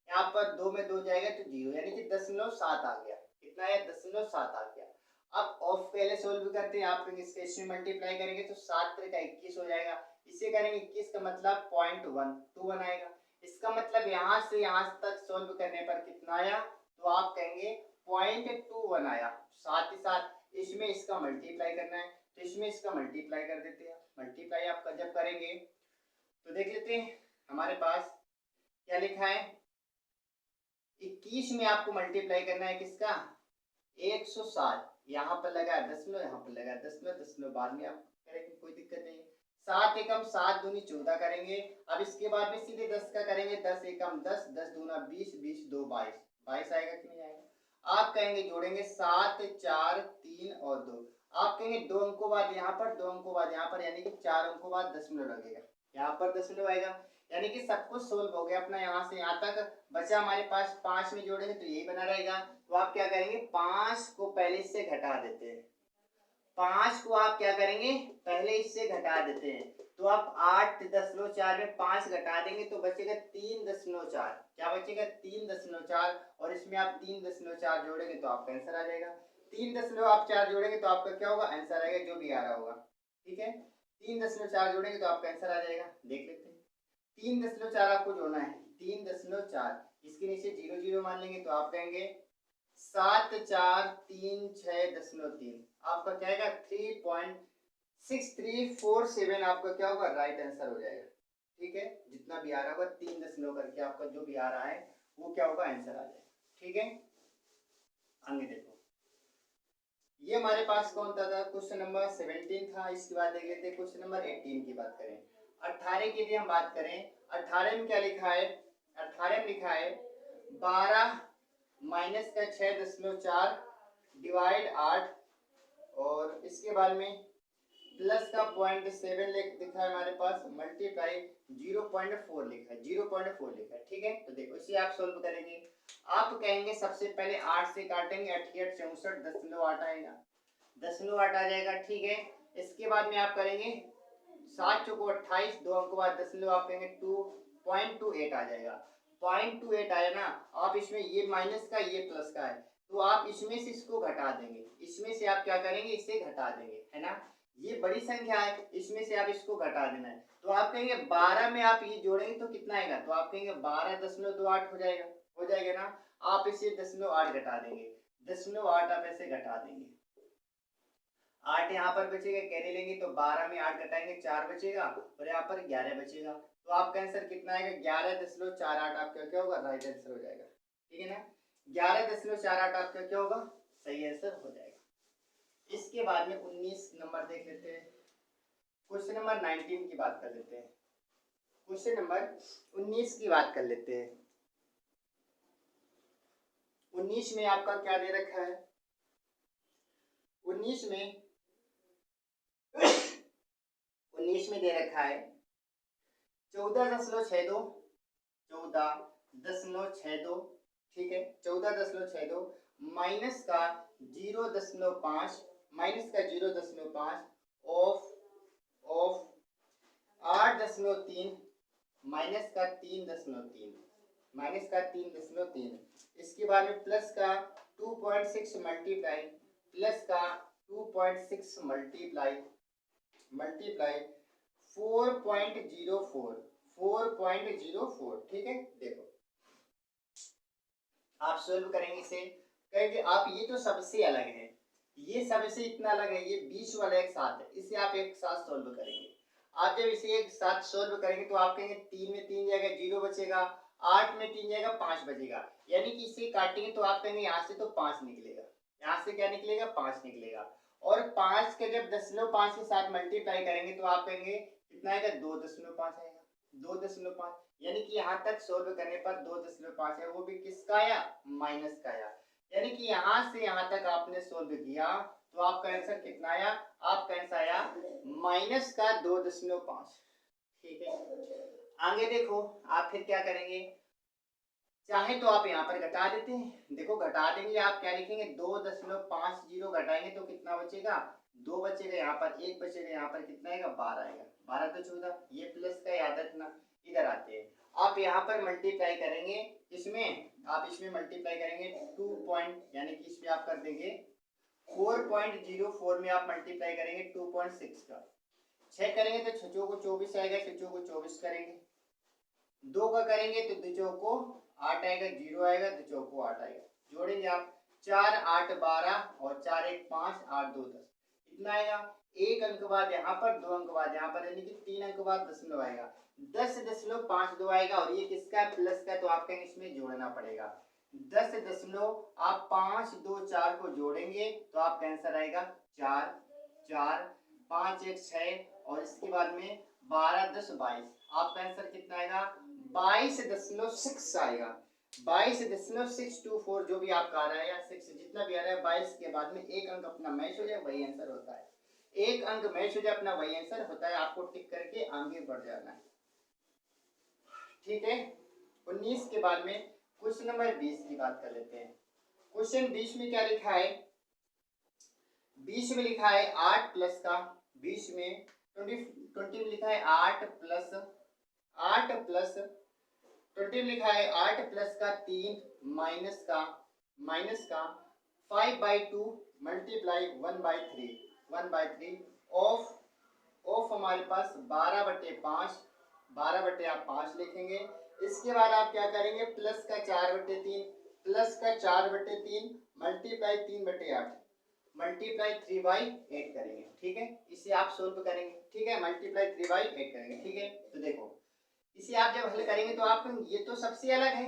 [SPEAKER 1] यहाँ पर 2 में 2 जाएगा तो 0, यानी कि 0.7 आ गया। कितना है, 0.7 आ गया। अब ऑफ पहले सोल्व करते हैं, आप इसके इसमें मल्टीप्लाई करेंगे तो 7 का 21 हो जाएगा। इसे करेंगे 21 का मतलब 0.121 आएगा। इसका मतलब यहाँ से यहाँ तक सोल्व करने पर कितना आया, तो आप कहेंगे 0.21 आया। साथ ही साथ इसमें इसका मल्टीप्लाई करना है, तो इसमें इसका मल्टीप्लाई कर देते हैं। मल्टीप्लाई आप जब करेंगे तो देख लेते हैं हमारे पास क्या लिखा है, 21 में आपको मल्टीप्लाई करना है किसका, 160, यहाँ पर लगा दशमलव, यहाँ पर लगा दशमलव बाद में आप करेंगे, कोई दिक्कत नहीं। 7 एकम 7 दूनी 14 करेंगे। अब इसके बाद में सीधे 10 का करेंगे, 10 एकम 10, 10 दूना 20, 20 2 22, 22 आएगा कि नहीं आएगा। आप कहेंगे जोड़ेंगे 7 4 3 और 2, आप कहेंगे 2 अंकों बाद यहाँ पर, 2 अंकों बाद यहाँ पर, यानी कि 4 अंकों बाद दशमलव लगेगा, यहाँ पर दशमलव आएगा, यानी कि सब कुछ सोल्व हो गया अपना। यहाँ से यहाँ तक बचा हमारे पास, 5 में जोड़ेंगे तो यही बना रहेगा। तो आप क्या करेंगे, 5 को पहले इससे घटा देते हैं, 5 को आप क्या करेंगे, पहले इससे घटा देते हैं। तो आप 8.4 में 5 घटा देंगे तो बचेगा 3.4, क्या बचेगा 3.4, और इसमें आप 3.4 जोड़ेंगे तो आपका आंसर आ जाएगा। 3.4 जोड़ेंगे तो आपका क्या होगा, आंसर आएगा, जो भी आ रहा होगा, ठीक है। 3.4 जोड़ेंगे तो आपका आंसर आ जाएगा। देख लेते हैं 3.4 आपको जोड़ना है, 3.4 इसके नीचे 0 0 मान लेंगे तो आप कहेंगे 7 4 3 6.3, आपका क्या आएगा 3.6347, आपका क्या होगा, राइट आंसर हो जाएगा, ठीक है। जितना भी आ रहा होगा 3 दशमलव करके आपका जो भी आ रहा है वो क्या होगा, आंसर आ जाएगा, ठीक है। आगे देखो ये हमारे पास कौन था, क्वेश्चन नंबर 17 था। इसके बाद देख लेते हैं क्वेश्चन नंबर 18 की बात करें। 18 की यदि हम बात करें, 18 में क्या लिखा है, 18 में लिखा है 12 माइनस का 6.4 डिवाइड 8, और इसके बाद में प्लस का 0.7 लिखा है हमारे पास, मल्टीप्लाई 0.4 लिखा है, 0.4 लिखा है, ठीक है। तो देखो इसे आप सोल्व करेंगे। आप कहेंगे सबसे पहले 8 से काटेंगे, 8 64 0.8 आएगा, 0.8 आ जाएगा, ठीक है। इसके बाद में आप करेंगे 7 चौको 28, 2 अंकों बाद दशमलव, आप कहेंगे 2.28 आ जाएगा। 0.28 आया ना, आप इसमें ये माइनस का ये प्लस का है, तो आप इसमें से इसको घटा देंगे, इसमें से आप क्या करेंगे, इसे घटा देंगे, है ना। ये बड़ी संख्या है, इसमें से आप इसको घटा देना है। तो आप कहेंगे 12 में आप ये जोड़ेंगे तो कितना आएगा, तो आप कहेंगे 12.28 हो जाएगा ना। आप इसे 0.8 घटा देंगे, 0.8 आप ऐसे घटा देंगे, 8 यहाँ पर बचेगा, कैरी लेंगे तो 12 में 8 घटाएंगे 4 बचेगा, और यहाँ पर 11 बचेगा। तो आपका आंसर कितना आएगा, 11.48 आपका क्या होगा, राइट आंसर हो जाएगा, ठीक है ना। 11.48 आपका क्या होगा, सही आंसर हो जाएगा। इसके बाद में 19 नंबर देख लेते हैं। क्वेश्चन नंबर 19 की बात कर लेते हैं। क्वेश्चन नंबर 19 की बात कर लेते हैं। 19 में आपका क्या दे रखा है, 19 में 19 में दे रखा है 14.62, 14.62, ठीक है, 14.62 माइनस का 0.5, माइनस का 0.5 ऑफ 8.3 माइनस का 3.3, माइनस का 3.3, इसके बाद में प्लस का 2.6 मल्टीप्लाई, प्लस का 2.6 मल्टीप्लाई 4.04, 4.04, ठीक है। देखो आप सोल्व करेंगे इसे, कहेंगे आप ये तो सबसे अलग है, ये सबसे इतना अलग है, ये 20 वाला एक साथ है, इसे आप एक साथ सोल्व करेंगे। आप जब इसे एक साथ सोल्व करेंगे तो आप कहेंगे 3 में 3 जाएगा 0 बचेगा, 8 में 3 जाएगा 5 बचेगा, यानी कि इसे काटेंगे तो आप कहेंगे यहाँ से तो 5 निकलेगा, यहाँ से क्या निकलेगा 5 निकलेगा, और 5 के जब 0.5 के साथ मल्टीप्लाई करेंगे तो आप कहेंगे कितना आएगा 2.5 आएगा, 2.5, यानी कि यहाँ तक सोल्व करने पर 2.5 है, वो भी किसका आया, माइनस का आया, यानी कि यहाँ से यहाँ तक आपने सोल्व किया तो आपका आंसर कितना आया, आपका आंसर आया माइनस का 2.5, ठीक है। आगे देखो आप फिर क्या करेंगे, चाहे तो आप यहाँ पर घटा देते हैं, देखो घटा देंगे, आप क्या लिखेंगे 2.50 घटाएंगे तो कितना बचेगा, 2 बचेगा, यहाँ पर 1 बचेगा, यहाँ पर कितना आएगा 12 आएगा, 12 तो 14, ये प्लस का याद रखना। इधर आते हैं, आप यहाँ पर मल्टीप्लाई करेंगे, इसमें आप इसमें मल्टीप्लाई करेंगे 2 पॉइंट, यानी कि इसमें आप कर देंगे 4.04 में आप मल्टीप्लाई करेंगे 2.6 का, 6 करेंगे तो 6 को 24 आएगा, 6 को 24 करेंगे, 2 का करेंगे तो 2 को 8 आएगा, 0 आएगा, 2 चौको 8 आएगा, जोड़ेंगे आप 4 8 12 और 4 1 5 8 2 10, कितना आएगा, एक अंक बाद यहाँ पर, 2 अंक बाद यहाँ पर, यानी कि 3 अंक बाद दशमलव आएगा, 10.52 आएगा, और ये किसका है, प्लस का, तो आपका इसमें जोड़ना पड़ेगा 10 दशमलव, आप 5 2 4 को जोड़ेंगे तो आपका आंसर आएगा 4 4 5 1 6, और इसके बाद में 12 10 22, आपका आंसर कितना आएगा 22.6 आएगा, 22.624, जो भी आपका आ रहा है या 6 जितना भी आ रहा है, 22 के बाद में एक अंक अपना मैच हो जाए वही आंसर होता है, एक अंक मैच हो जाए अपना वही आंसर होता है, आपको टिक करके आगे बढ़ जाना है, ठीक है। 19 के बाद में क्वेश्चन नंबर 20 की बात कर लेते हैं। क्वेश्चन 20 में क्या लिखा है, 20 में लिखा है 8 प्लस का, 20 में 20 में लिखा है 8 प्लस 20 में लिखा है 8 प्लस का 3 माइनस का 5/2 मल्टीप्लाई 1/3 ऑफ हमारे पास 12/5, 12/5 लिखेंगे। इसके बाद आप क्या करेंगे, प्लस का 4/3, प्लस का 4/3 मल्टीप्लाई 3/8 मल्टीप्लाई 3/8 करेंगे, ठीक है। इसे आप सोल्व करेंगे, ठीक है, मल्टीप्लाई 3/8 करेंगे, ठीक है। तो देखो इसे आप जब हल करेंगे तो आप ये तो सबसे अलग है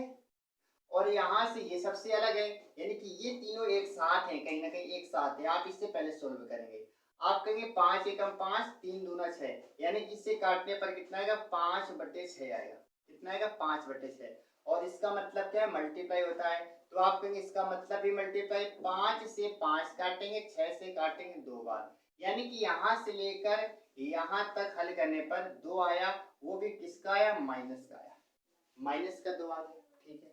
[SPEAKER 1] और यहाँ से ये सबसे अलग है, यानी कि ये तीनों एक साथ हैं, कहीं ना कहीं एक साथ है। आप इससे पहले सोल्व करेंगे, आप कहेंगे 5 एकम 5 3 दूना 6, यानी कि इससे काटने पर कितना आएगा 5/6 आएगा, कितना आएगा 5/6, और इसका मतलब क्या है, मल्टीप्लाई होता है, तो आप कहेंगे इसका मतलब भी मल्टीप्लाई, 5 से 5 काटेंगे, 6 से काटेंगे 2 बार, यानी कि यहाँ से लेकर यहाँ तक हल करने पर 2 आया, वो भी किसका आया, माइनस का आया, माइनस का 2 आ गया, ठीक है।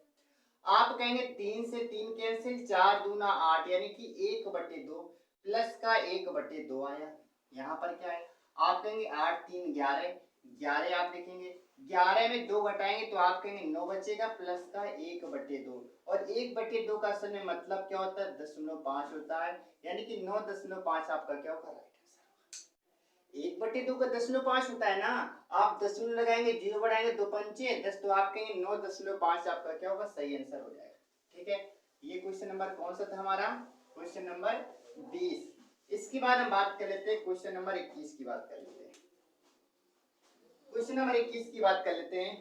[SPEAKER 1] आप कहेंगे 3 से 3 कैंसिल, 4 दूना 8, यानी कि 1/2 प्लस का 1/2 आया, यहाँ पर क्या है, आप कहेंगे 8 3 11, 11 आप लिखेंगे, 11 में 2 घटाएंगे तो आप कहेंगे 9 बचेगा, प्लस का 1/2, और 1/2 का असल में मतलब क्या होता है, 0.5 होता है, यानी कि 9.5 आपका क्या होगा, राइट आंसर। 1/2 का 0.5 होता है ना, आप दशमलव लगाएंगे, 0 बढ़ाएंगे, 2 पंचे 10, तो आप कहेंगे 9.5 आपका क्या होगा, सही आंसर हो जाएगा, ठीक है। ये क्वेश्चन नंबर कौन सा था हमारा, क्वेश्चन नंबर 20। इसके बाद हम बात कर लेते हैं क्वेश्चन नंबर 21 की बात कर लेते हैं। क्वेश्चन नंबर 21 की बात कर लेते हैं।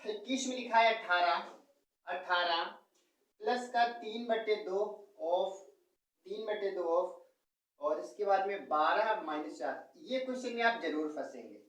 [SPEAKER 1] 21 में लिखा है 18 18 प्लस का 3/2 ऑफ 3/2 ऑफ और इसके बाद में 12 माइनस 4। ये क्वेश्चन में आप जरूर फंसेंगे,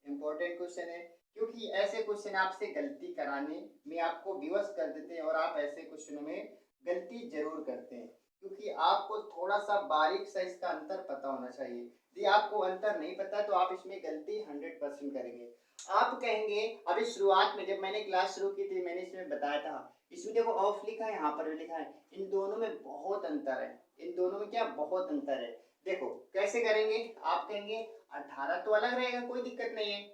[SPEAKER 1] इंपॉर्टेंट क्वेश्चन है, क्योंकि ऐसे क्वेश्चन आपसे गलती कराने में आपको विवश कर देते हैं और आप ऐसे क्वेश्चनों में गलती जरूर करते हैं, क्योंकि आपको थोड़ा सा बारीक सा इसका अंतर पता होना चाहिए। यदि आपको अंतर नहीं पता तो आप इसमें गलती 100% करेंगे। आप कहेंगे, अभी शुरुआत में जब मैंने क्लास शुरू की थी मैंने इसमें बताया था, इसमें देखो ऑफ लिखा है, यहाँ पर भी लिखा है, इन दोनों में बहुत अंतर है। इन दोनों में क्या बहुत अंतर है, देखो कैसे करेंगे। आप कहेंगे 18 तो अलग रहेगा, कोई दिक्कत नहीं है,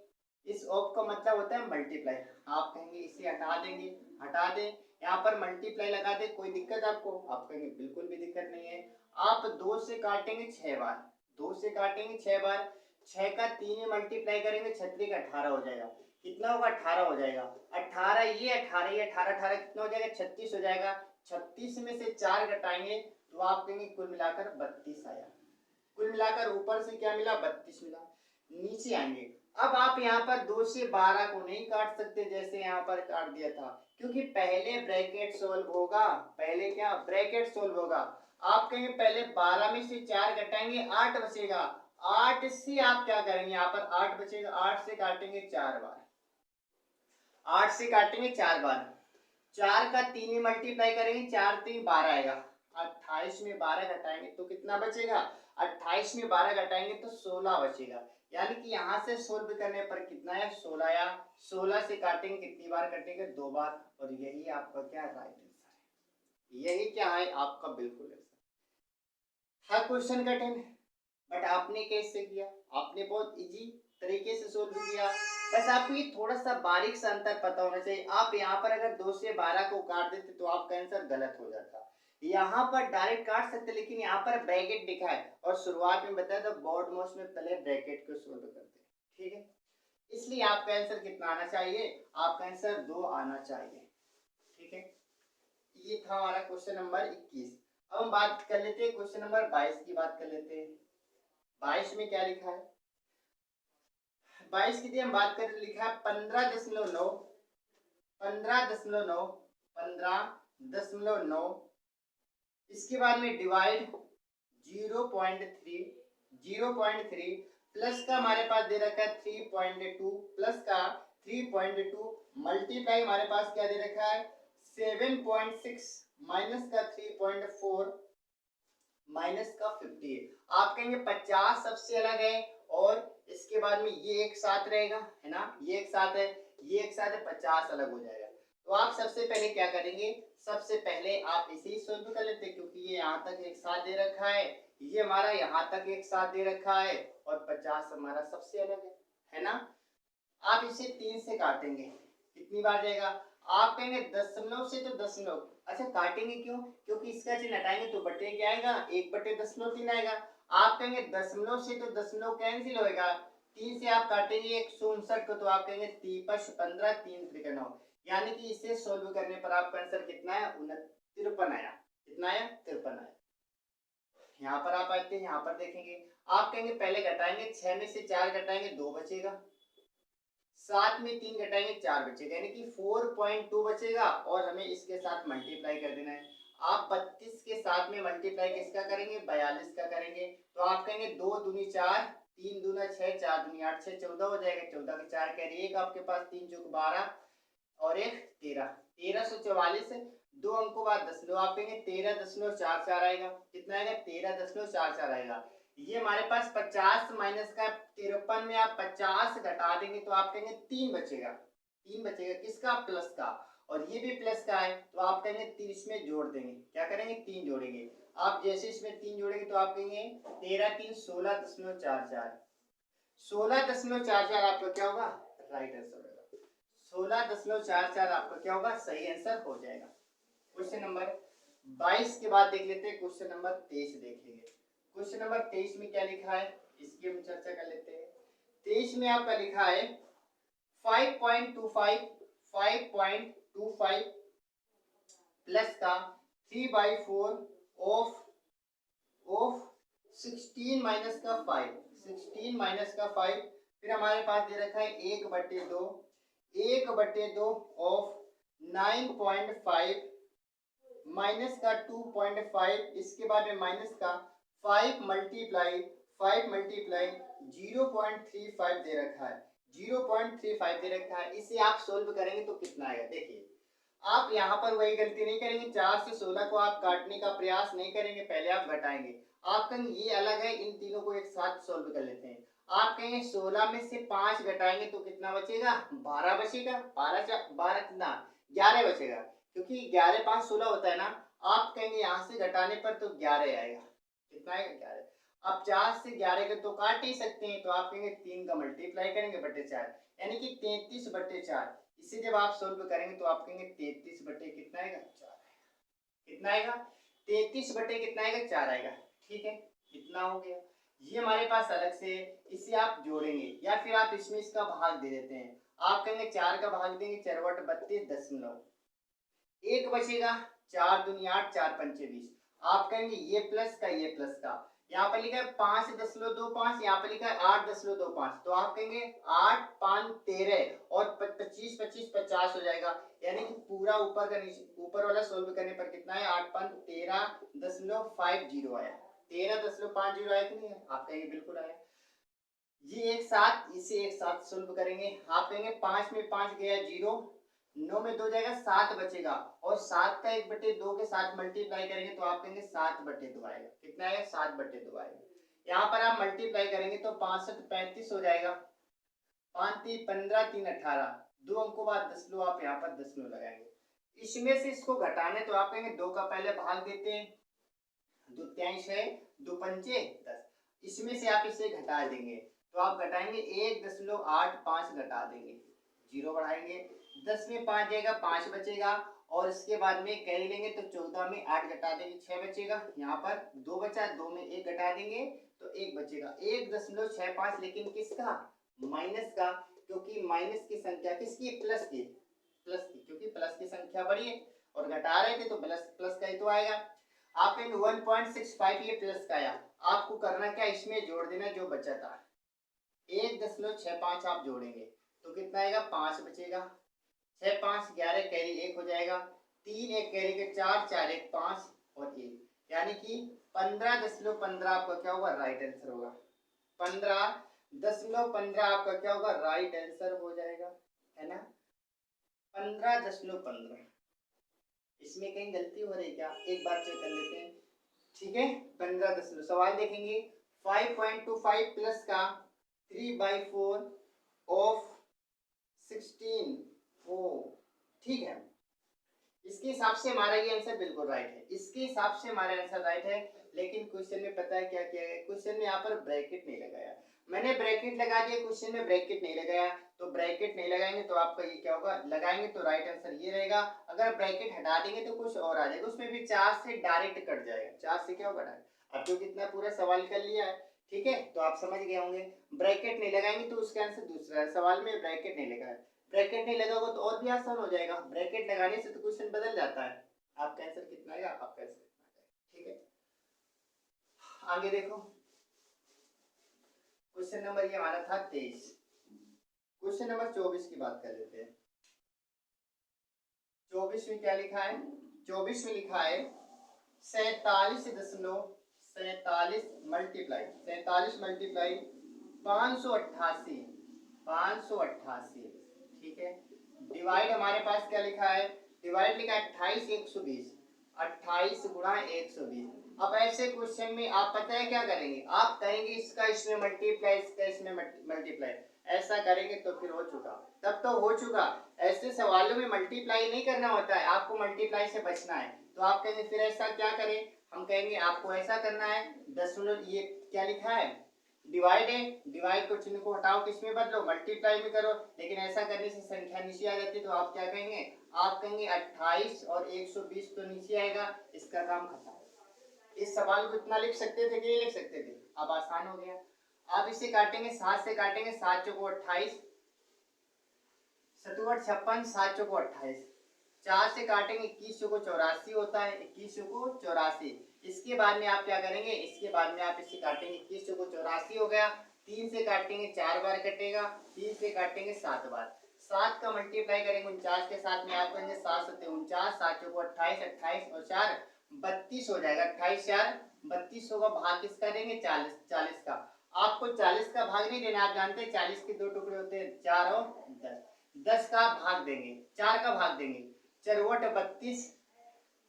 [SPEAKER 1] इस ऑफ का मतलब होता है मल्टीप्लाई। आप कहेंगे इसे हटा देंगे, हटा दें, यहाँ पर मल्टीप्लाई लगा दे, कोई दिक्कत आपको? आप कहेंगे बिल्कुल भी दिक्कत नहीं है। आप 2 से काटेंगे 6 बार, 2 से काटेंगे 6 बार, 6 का 3 में मल्टीप्लाई करेंगे 6 का 18 हो जाएगा। कितना होगा? 18 हो जाएगा। 18 ये 18 ये 18 18 कितना हो जाएगा? 36 हो जाएगा। 36 में से 4 घटाएंगे तो आप कहेंगे कुल मिलाकर 32 आया। कुल मिलाकर ऊपर से क्या मिला? 32 मिला। नीचे आएंगे, अब आप यहाँ पर 2 से 12 को नहीं काट सकते जैसे यहाँ पर काट दिया था, क्योंकि पहले ब्रैकेट सोल्व होगा। पहले क्या? ब्रैकेट सोल्व होगा। आप कहेंगे पहले 12 में से 4 घटाएंगे 8 बचेगा। 8 से आप क्या करेंगे? यहाँ पर 8 बचेगा, 8 से काटेंगे 4 बार, 8 से काटेंगे 4 बार, 4 का 3 में मल्टीप्लाई करेंगे, 4 3 12 आएगा। 28 में 12 घटाएंगे तो कितना बचेगा? 28 में 12 घटाएंगे तो 16 बचेगा। यानी कि यहाँ से सोल्व करने पर कितना है? 16 आया। 16 से काटेंगे, कितनी बार कटेंगे? 2 बार। और यही आपका क्या राइट आंसर है। यही क्या है आपका बिल्कुल आंसर। हर क्वेश्चन कठिन है, बट आपने कैसे किया? आपने बहुत इजी तरीके से सोल्व किया। बस आपको ये थोड़ा सा बारीक सा अंतर पता होना चाहिए। आप यहाँ पर अगर 2 से 12 को काट देते तो आपका आंसर गलत हो जाता। यहाँ पर डायरेक्ट काट सकते, लेकिन यहाँ पर ब्रैकेट दिखा है और शुरुआत में बताया था बोर्ड मोस्ट में पहले ब्रैकेट को सोल्व करते हैं, ठीक है। इसलिए आपका आंसर कितना आना चाहिए? आपका आंसर 2 आना चाहिए, ठीक है। ये था हमारा क्वेश्चन नंबर 21। अब हम बात कर लेते हैं क्वेश्चन नंबर 22 की बात कर लेते हैं। 22 में क्या लिखा है? 22 की हम बात करें, लिखा है 15.9 15.9 15.9। इसके बाद में डिवाइड 0.3 0.3 प्लस का हमारे पास दे रखा है 3.2 प्लस का 3.2 मल्टीप्लाई हमारे पास क्या दे रखा है 7.6 माइनस का 3.4 माइनस का 50। आप कहेंगे 50 सबसे अलग है और इसके बाद में ये एक साथ रहेगा, है ना, ये एक साथ है, ये एक साथ है, 50 अलग हो जाएगा। तो आप सबसे पहले क्या करेंगे? सबसे पहले आप इसे ही सोल्व कर लेते, क्योंकि ये यहाँ तक एक साथ दे रखा है, ये हमारा यहाँ तक एक साथ दे रखा है और 50 हमारा सबसे अलग है ना। आप इसे 3 से काटेंगे, कितनी बार जाएगा? आप कहेंगे दशमलव से तो दशमलव, अच्छा काटेंगे क्यों? क्योंकि इसका चिन्ह हटाएंगे तो बटे क्या आएगा? 1/3 आएगा। आप कहेंगे दशमलव से तो दशमलव कैंसिल होएगा, 3 से आप काटेंगे 159 को, तो आप कहेंगे 3 × 15 3 × 9, यानी कि इसे सोल्व करने पर आपका आंसर कितना है? 53 आया। कितना आया? 53 आया। यहाँ पर आप आते हैं, यहाँ पर देखेंगे, आप कहेंगे पहले घटाएंगे, 6 में से 4 घटाएंगे 2 बचेगा, 7 में 3 घटाएंगे 4 बचेगा, यानी कि 4.2 बचेगा और हमें इसके साथ मल्टीप्लाई कर देना है। आप 32 के साथ में मल्टीप्लाई किसका करेंगे? 42 का करेंगे। तो आप कहेंगे 2 दूनी 4 3 दूना 6 4 दूनी 8 6 14 हो जाएगा। 14 के 4 कैरी, एक आपके पास 3 चौक 12 और एक 13, 1344 है। 2 अंकों बाद दशमलव, आप कहेंगे 13.44 आएगा। कितना आएगा? 13.44 आएगा। ये हमारे पास 50 माइनस का 53 में आप 50 घटा देंगे तो आप कहेंगे 3 बचेगा, 3 बचेगा किसका? प्लस का। और ये भी प्लस का है तो आप कहेंगे 3 इसमें जोड़ देंगे, क्या करेंगे? 3 जोड़ेंगे। आप जैसे इसमें 3 जोड़ेंगे तो आप कहेंगे 13 3 16.44, 16.44 आपका क्या होगा? राइट आंसर होगा। 16.44 आपका क्या होगा? सही आंसर हो जाएगा। क्वेश्चन नंबर 22 के बाद देख लेते हैं, क्वेश्चन नंबर 23 देखेंगे। क्वेश्चन नंबर 23 में क्या लिखा है इसकी हम चर्चा कर लेते हैं। 23 में आपका लिखा है 5.25 प्लस का 3/4 ऑफ 16 माइनस का 5, 16 माइनस का 5। फिर हमारे पास दे रखा है 1/2 ऑफ 9.5 माइनस का 2.5, इसके बाद में माइनस का 5 मल्टीप्लाई 0.35 दे रखा है, 0.35 दे रखा है। इसे आप सोल्व करेंगे तो कितना आएगा? देखिए आप यहाँ पर वही गलती नहीं करेंगे, 4 से 16 को आप काटने का प्रयास नहीं करेंगे, पहले आप घटाएंगे। आप कहेंगे ये अलग है, इन तीनों को एक साथ सोल्व कर लेते हैं। आप कहेंगे 16 में से 5 घटाएंगे तो कितना बचेगा? 12 बचेगा। 12 कितना? 11 बचेगा, क्योंकि 11 5 16 होता है ना। आप कहेंगे यहाँ से घटाने पर तो 11 आएगा। कितना आएगा? 11। अब 4 से 11 को तो काट ही सकते हैं, तो आप कहेंगे 3 का मल्टीप्लाई करेंगे बटे 4, यानी कि 33 बटे 4। इसे जब आप सोल्व करेंगे तो आप कहेंगे 33 बटे कितना आएगा? 4 आएगा। कितना आएगा? 33 बटे कितना आएगा? 4 आएगा। ठीक है, इतना हो गया। ये हमारे पास अलग से, इसे आप जोड़ेंगे या फिर आप इसमें इसका भाग दे देते हैं। आप कहेंगे 4 का भाग देंगे, 4 बटे 32 दशमलव, एक बचेगा। 4 दूनी 8, 4 पंचे 20। आप कहेंगे ये प्लस का ये प्लस का, यहाँ पर लिखा है 5.25, यहाँ पर लिखा है 8.25, तो आप कहेंगे 8 5 13 और 25 25 50 हो जाएगा, यानी कि पूरा ऊपर का ऊपर वाला सोल्व करने पर कितना है? 8 5 13.50 आया। 13.50 आया कि नहीं है? आप कहेंगे बिल्कुल आया। ये एक साथ, इसे एक साथ सोल्व करेंगे। आप कहेंगे 5 में 5 गया 0, 9 में 2 जाएगा 7 बचेगा, और 7 का 1/2 के साथ मल्टीप्लाई करेंगे तो आप कहेंगे 7/2 आएगा। कितना आएगा? 7/2 आएगा। यहाँ पर आप मल्टीप्लाई करेंगे तो 65 35 हो जाएगा, 5 3 15 3 18, 2 अंकों बाद दशमलव, आप यहाँ पर दशमलव लगाएंगे। इसमें से इसको घटाने तो आप कहेंगे 2 का पहले भाग देते हैं, 2 तिहाई 6, 2 पंचे 10, इसमें से आप इसे घटा देंगे तो आप घटाएंगे 1.85 घटा देंगे, 0 बढ़ाएंगे। 10 में 5 जाएगा, 5 बचेगा, और इसके बाद में कैरी लेंगे तो 14 में 8 घटा देंगे, 6 बचेगा। यहाँ पर 2 बचा, 2 में 1 घटा देंगे तो 1 बचेगा। 1.65, लेकिन किसका? माइनस का, क्योंकि माइनस की संख्या किसकी? प्लस की, क्योंकि प्लस की संख्या बड़ी है और घटा रहे थे तो प्लस का ही तो आएगा। आप कहेंगे 1.65, ये प्लस का आया। आपको करना क्या? इसमें जोड़ देना जो बचा था, 1.65 आप जोड़ेंगे तो कितना आएगा? 5 बचेगा। 6 5 11, कैरी 1 हो जाएगा, 3 1 कैरी के 4 4 1 5 और 1, यानी कि 15.15 आपका क्या होगा? राइट आंसर होगा। 15.15 आपका क्या होगा? राइट आंसर हो जाएगा, है ना? 15.15। इसमें कहीं गलती हो रही क्या? एक बार चेक कर लेते हैं। ठीक है, 15 सवाल देखेंगे। 5.25 प्लस का 3/4 ऑफ 16, ओ ठीक है, इसके हिसाब से हमारा ये आंसर बिल्कुल राइट है, इसके हिसाब से हमारा आंसर राइट है। लेकिन क्वेश्चन में पता है क्या किया गया? क्वेश्चन में यहाँ पर ब्रैकेट नहीं लगाया, मैंने ब्रैकेट लगा दिया, क्वेश्चन में ब्रैकेट नहीं लगाया। तो ब्रैकेट नहीं लगाएंगे तो आपका ये क्या होगा? लगाएंगे तो राइट आंसर ये रहेगा। अगर ब्रैकेट हटा देंगे तो कुछ और आ जाएगा, उसमें भी 4 से डायरेक्ट कट जाएगा। 4 से क्या होगा? डायरेक्ट। अब तो कितना पूरा सवाल कर लिया है, ठीक है, तो आप समझ गए होंगे। ब्रैकेट नहीं लगाएंगे तो उसका आंसर दूसरा है, सवाल में ब्रैकेट नहीं लगा है। ब्रैकेट नहीं लगा होगा तो और भी आसान हो जाएगा, ब्रैकेट लगाने से तो क्वेश्चन बदल जाता है। आपका आंसर कितना आएगा? आपका आंसर कितना आएगा? ठीक है, आगे देखो। क्वेश्चन नंबर ये हमारा था 23। क्वेश्चन नंबर 24 की बात कर लेते हैं। 24 में क्या लिखा है? 24 में लिखा है 47 मल्टीप्लाई 588, ठीक है। डिवाइड हमारे पास क्या लिखा है? डिवाइड लिखा है 28 120, 28 गुणा 120। अब ऐसे क्वेश्चन में आप पता है क्या करेंगे? आप करेंगे इसका इसमें मल्टीप्लाई, इसका इसमें मल्टीप्लाई, ऐसा करेंगे तो फिर हो चुका, तब तो हो चुका। ऐसे सवालों में मल्टीप्लाई नहीं करना होता है, आपको मल्टीप्लाई से बचना है। तो आप कहेंगे फिर ऐसा क्या करें? हम कहेंगे आपको ऐसा करना है, दशमलव, ये क्या लिखा है? डिवाइड है, डिवाइड को चिन्ह को हटाओ, किसमें बदलो? मल्टीप्लाई में करो। लेकिन ऐसा करने से संख्या नीचे आ जाती है, तो आप क्या कहेंगे? आप कहेंगे 28 और 120 तो नीचे आएगा, इसका काम खत्म। इस सवाल को इतना लिख सकते थे कि नहीं लिख सकते थे? अब आसान हो गया। आप इसे काटेंगे, 7 से काटेंगे, 7 चौको 28, 7 56, 7 चौको 28, 4 से काटेंगे, 21 चौको 84 होता है, 21 चौको 84। इसके बाद में आप क्या करेंगे? इसके बाद में आप इसे काटेंगे, 21 चौको 84 हो गया। 3 से काटेंगे 4 बार कटेगा, 3 से काटेंगे 7 बार, 7 का मल्टीप्लाई करेंगे 49 के साथ में, आप करेंगे 7 सत्ते 49, 7 चौको 28, 28 और 4 32 हो जाएगा। 28 4 32 होगा, भाग किसका देंगे 40, 40 का। आपको 40 का भाग नहीं देना, आप जानते हैं 40 के दो टुकड़े होते हैं 4 और 10, 10 का भाग देंगे, 4 का भाग देंगे, चरवट 32,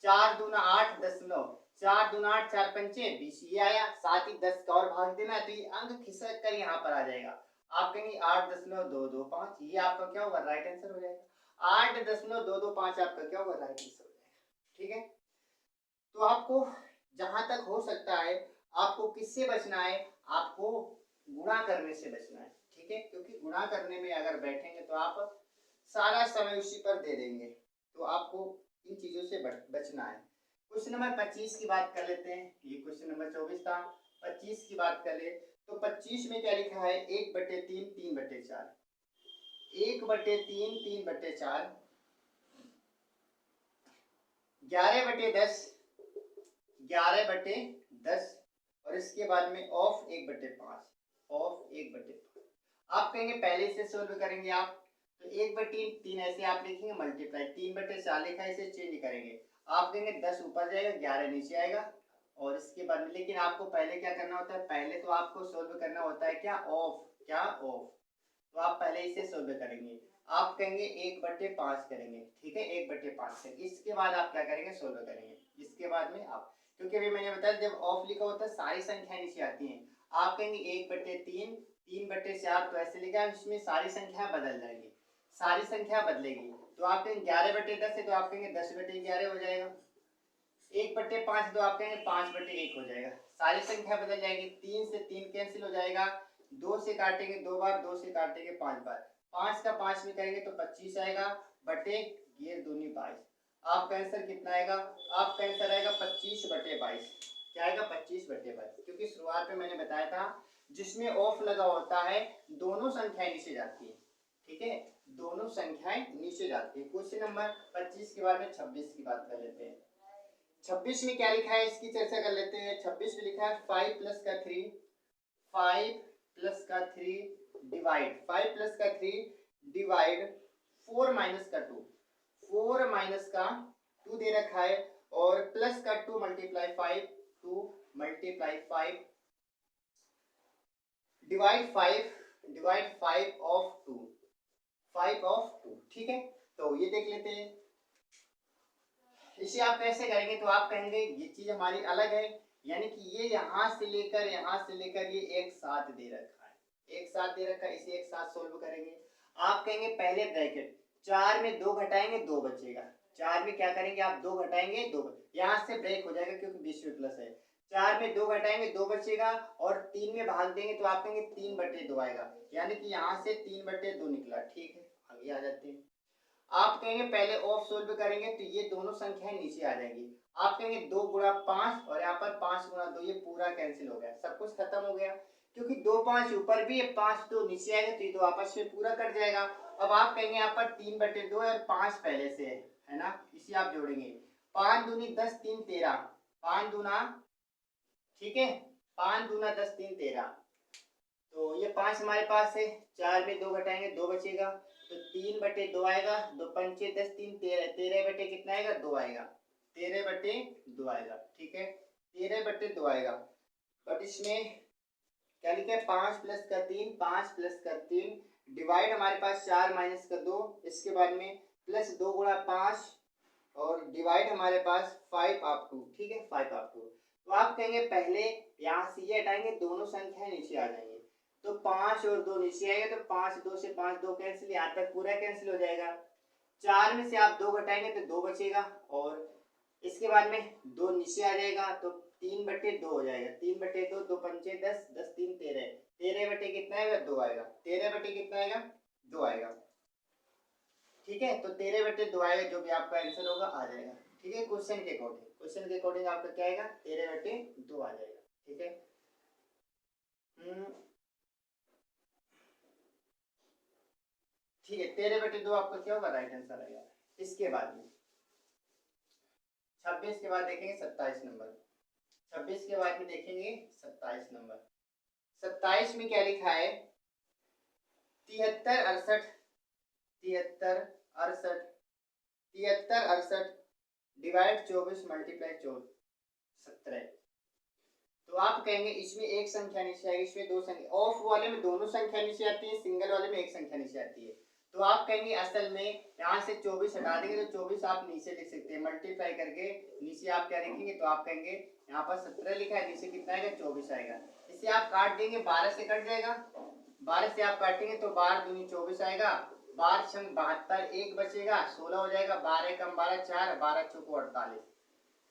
[SPEAKER 1] 4 दूना 8 10 9, 4 दूना 8 4 पंचे 20, ये आया। साथ ही 10 का और भाग देना है, तो ये अंक खिसक कर यहाँ पर आ जाएगा। आप कहेंगे 8.225, ये आपका क्या होगा राइट आंसर हो जाएगा। 8.225 आपका क्या होगा राइट आंसर हो जाएगा। ठीक है, तो आपको जहां तक हो सकता है आपको किससे बचना है, आपको गुणा करने से बचना है। ठीक है, क्योंकि गुणा करने में अगर बैठेंगे तो आप सारा समय उसी पर दे देंगे, तो आपको इन चीजों से बचना है। क्वेश्चन नंबर 25 की बात कर लेते हैं, ये क्वेश्चन नंबर 24 था। 25 की बात कर ले तो 25 में क्या लिखा है 1/3 3/4, 1/3 3/4, 11/10, 11/10 और इसके बाद में ऑफ 1/5, ऑफ 1/5। आप कहेंगे पहले से सोल्व करेंगे आप, तो 1/3 ऐसे आप लिखेंगे मल्टीप्लाई, 3/4 लिखा है इसे चेंज करेंगे, आप कहेंगे 10 ऊपर जाएगा 11 नीचे आएगा। और इसके बाद में लेकिन आपको पहले क्या करना होता है, पहले तो आपको सोल्व करना होता है क्या ऑफ, क्या ऑफ, तो आप पहले इसे सोल्व करेंगे, आप कहेंगे 1/5 करेंगे। ठीक है, 1/5 करेंगे, इसके बाद आप क्या करेंगे सोल्व करेंगे, इसके बाद में आप, क्योंकि अभी मैंने बताया जब ऑफ लिखा होता है सारी संख्याएं नीचे आती हैं। आप कहेंगे 1/3 3/4, तो ऐसे लिखा है, इसमें सारी संख्या बदल जाएंगी, सारी संख्या बदलेगी, तो आप कहेंगे 11/10 है, तो आप कहेंगे 10/11 हो जाएगा। 1/5 तो आप कहेंगे 5/1 हो जाएगा, सारी संख्या बदल जाएगी, 3 से 3 कैंसिल हो जाएगा, 2 से काटेंगे 2 बार, 2 से काटेंगे 5 बार, 5 का 5 में करेंगे तो 25 आएगा, बटे ये दूनी 22। आपका आंसर कितना आएगा, आपका आंसर आएगा 25/22। क्या आएगा 25/22, क्योंकि शुरुआत में मैंने बताया था जिसमें ऑफ लगा होता है दोनों संख्याएं नीचे जाती है। ठीक है, दोनों संख्याएं नीचे जाती है। क्वेश्चन नंबर 25 के बाद में 26 की बात कर लेते हैं। 26 में क्या लिखा है इसकी चर्चा कर लेते हैं। 26 में लिखा है 5 प्लस का 3, 5 प्लस का 3 डिवाइड, 5 प्लस का 3 डिवाइड 4 माइनस का 2, 4 माइनस का 2 दे रखा है, और प्लस का 2 multiply 5, 2 multiply 5 divide 5 of 2, 5 of 2। ठीक है, तो ये देख लेते हैं इसे आप कैसे करेंगे, तो आप कहेंगे ये चीज हमारी अलग है, यानी कि ये यहां से लेकर ये एक साथ दे रखा है, एक साथ दे रखा है, इसे एक साथ सोल्व करेंगे। आप कहेंगे पहले ब्रैकेट 4 में 2 घटाएंगे 2 बचेगा, 4 में क्या करेंगे आप 2 घटाएंगे 2, यहां से ब्रेक हो जाएगा क्योंकि बीच में प्लस है, 4 में 2 घटाएंगे 2 बचेगा, और 3 में भाग देंगे तो आप कहेंगे 3/2 आएगा, यानी कि यहाँ से 3/2 निकला। ठीक है, आगे आ जाते हैं। आप कहेंगे पहले ऑफ सोल्व करेंगे तो ये दोनों संख्याएं नीचे आ जाएंगी, आप कहेंगे 2 गुणा 5 और यहाँ पर 5 गुणा 2, ये पूरा कैंसिल हो गया, सब कुछ खत्म हो गया, क्योंकि 2 5 ऊपर भी है 5 तो नीचे आएगा, तो ये तो आपस में पूरा कट जाएगा। अब आप कहेंगे यहाँ पर 3/2 है और 5 पहले से है ना, इसी आप जोड़ेंगे, 5 दूनी 10 3 13, 5 दूना, ठीक है 5 दूना 10 3 13, तो ये 5 हमारे पास है, 4 में 2 घटाएंगे 2 बचेगा, तो 3/2 आएगा, 2 पंचे 10 3 13, 13 बटे कितना आएगा 2 आएगा, 13/2 आएगा। ठीक है, 13/2 आएगा, बट इसमें क्या लिखा है 5 प्लस का 3, 5 प्लस का 3 डिवाइड हमारे पास 4 माइनस का 2, इसके बाद में प्लस 2 गुणा 5 और डिवाइड हमारे पास 5 आप 2। ठीक है, 5 आप 2, तो आप कहेंगे पहले यहाँ से ये हटाएंगे, दोनों संख्याएं नीचे आ जाएंगी, तो 5 और 2 नीचे आएगा, तो 5 2 से 5 2 कैंसिल, यहाँ तक पूरा कैंसिल हो जाएगा। 4 में से आप 2 घटाएंगे तो 2 बचेगा, और इसके बाद में 2 नीचे आ जाएगा, तो 3/2 हो जाएगा, 3/2, 2 पंचे 10 10 3 13, 13 बटे कितना आएगा 2 आएगा, 13 बटे कितना आएगा 2 आएगा। ठीक है, तो 13/2 आएगा, जो भी आपका आंसर होगा आ जाएगा। ठीक है, क्वेश्चन के अकॉर्डिंग आपका क्या आएगा 13/2 आ जाएगा। ठीक है, ठीक है 13/2 आपका क्या होगा राइट आंसर आएगा। इसके बाद में 26 के बाद देखेंगे 27 नंबर, 26 के बाद में देखेंगे 27 नंबर। 27 में क्या लिखा है 73 68 73 68 73 68 डिवाइड 24 मल्टीप्लाई 17। तो आप कहेंगे इसमें एक संख्या नीचे आएगी, इसमें दो संख्या, ऑफ वाले में दोनों संख्या नीचे आती है, सिंगल वाले में एक संख्या नीचे आती है। तो आप कहेंगे असल में यहाँ से 24 हटा देंगे तो 24 आप नीचे लिख सकते हैं, मल्टीप्लाई करके नीचे आप क्या लिखेंगे, तो आप कहेंगे यहाँ पर 17 लिखा है, नीचे कितना आएगा 24 आएगा। इसे आप काट देंगे, 12 से कट जाएगा, 12 से आप काटेंगे तो 12 दूनी 24 आएगा, 12 छंग 72, एक बचेगा 16 हो जाएगा, 12 कम 12 4, 12 चौको 48,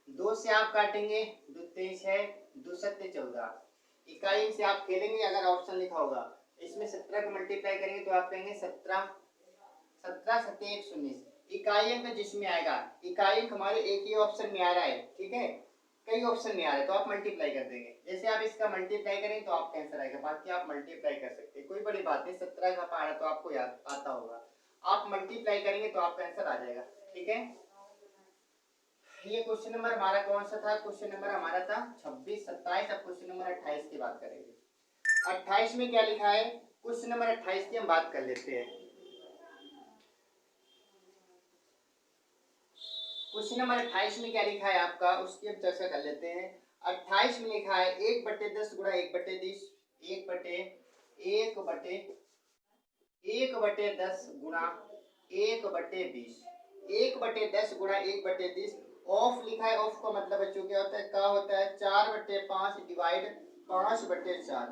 [SPEAKER 1] 2 से आप काटेंगे, 2 तेईस है, 2 सत्ते 14, इकाई से आप खेलेंगे, अगर ऑप्शन लिखा होगा इसमें 17 को मल्टीप्लाई करेंगे तो आप कहेंगे 17 17 सत्ते 119, इकाई अंक जिसमें आएगा, इकाई अंक हमारे एक ही ऑप्शन में आ रहा है, ठीक है, कई ऑप्शन में आ रहा है तो आप मल्टीप्लाई कर देंगे, जैसे आप इसका मल्टीप्लाई करें तो आपका आंसर आएगा, बाकी आप मल्टीप्लाई कर सकते हैं, कोई बड़ी बात नहीं, 17 का पहाड़ा तो आपको याद आता होगा, आप मल्टीप्लाई करेंगे तो आपका आंसर आ जाएगा, ठीक है। ये क्वेश्चन नंबर हमारा कौन सा था, क्वेश्चन नंबर हमारा था 26 27। अब क्वेश्चन नंबर 28 की बात करेंगे। 28 में क्या लिखा है, क्वेश्चन नंबर 28 की हम बात कर लेते हैं। क्वेश्चन नंबर 28 में क्या लिखा है आपका, उसकी हम चर्चा कर लेते हैं। 28 में लिखा है 1/10 गुणा 1/20, 1/10 गुणा 1/20, 1/10 गुणा 1/20, ऑफ लिखा है, ऑफ का मतलब बच्चों क्या होता है, का होता है 4/5 डिवाइड 5/4,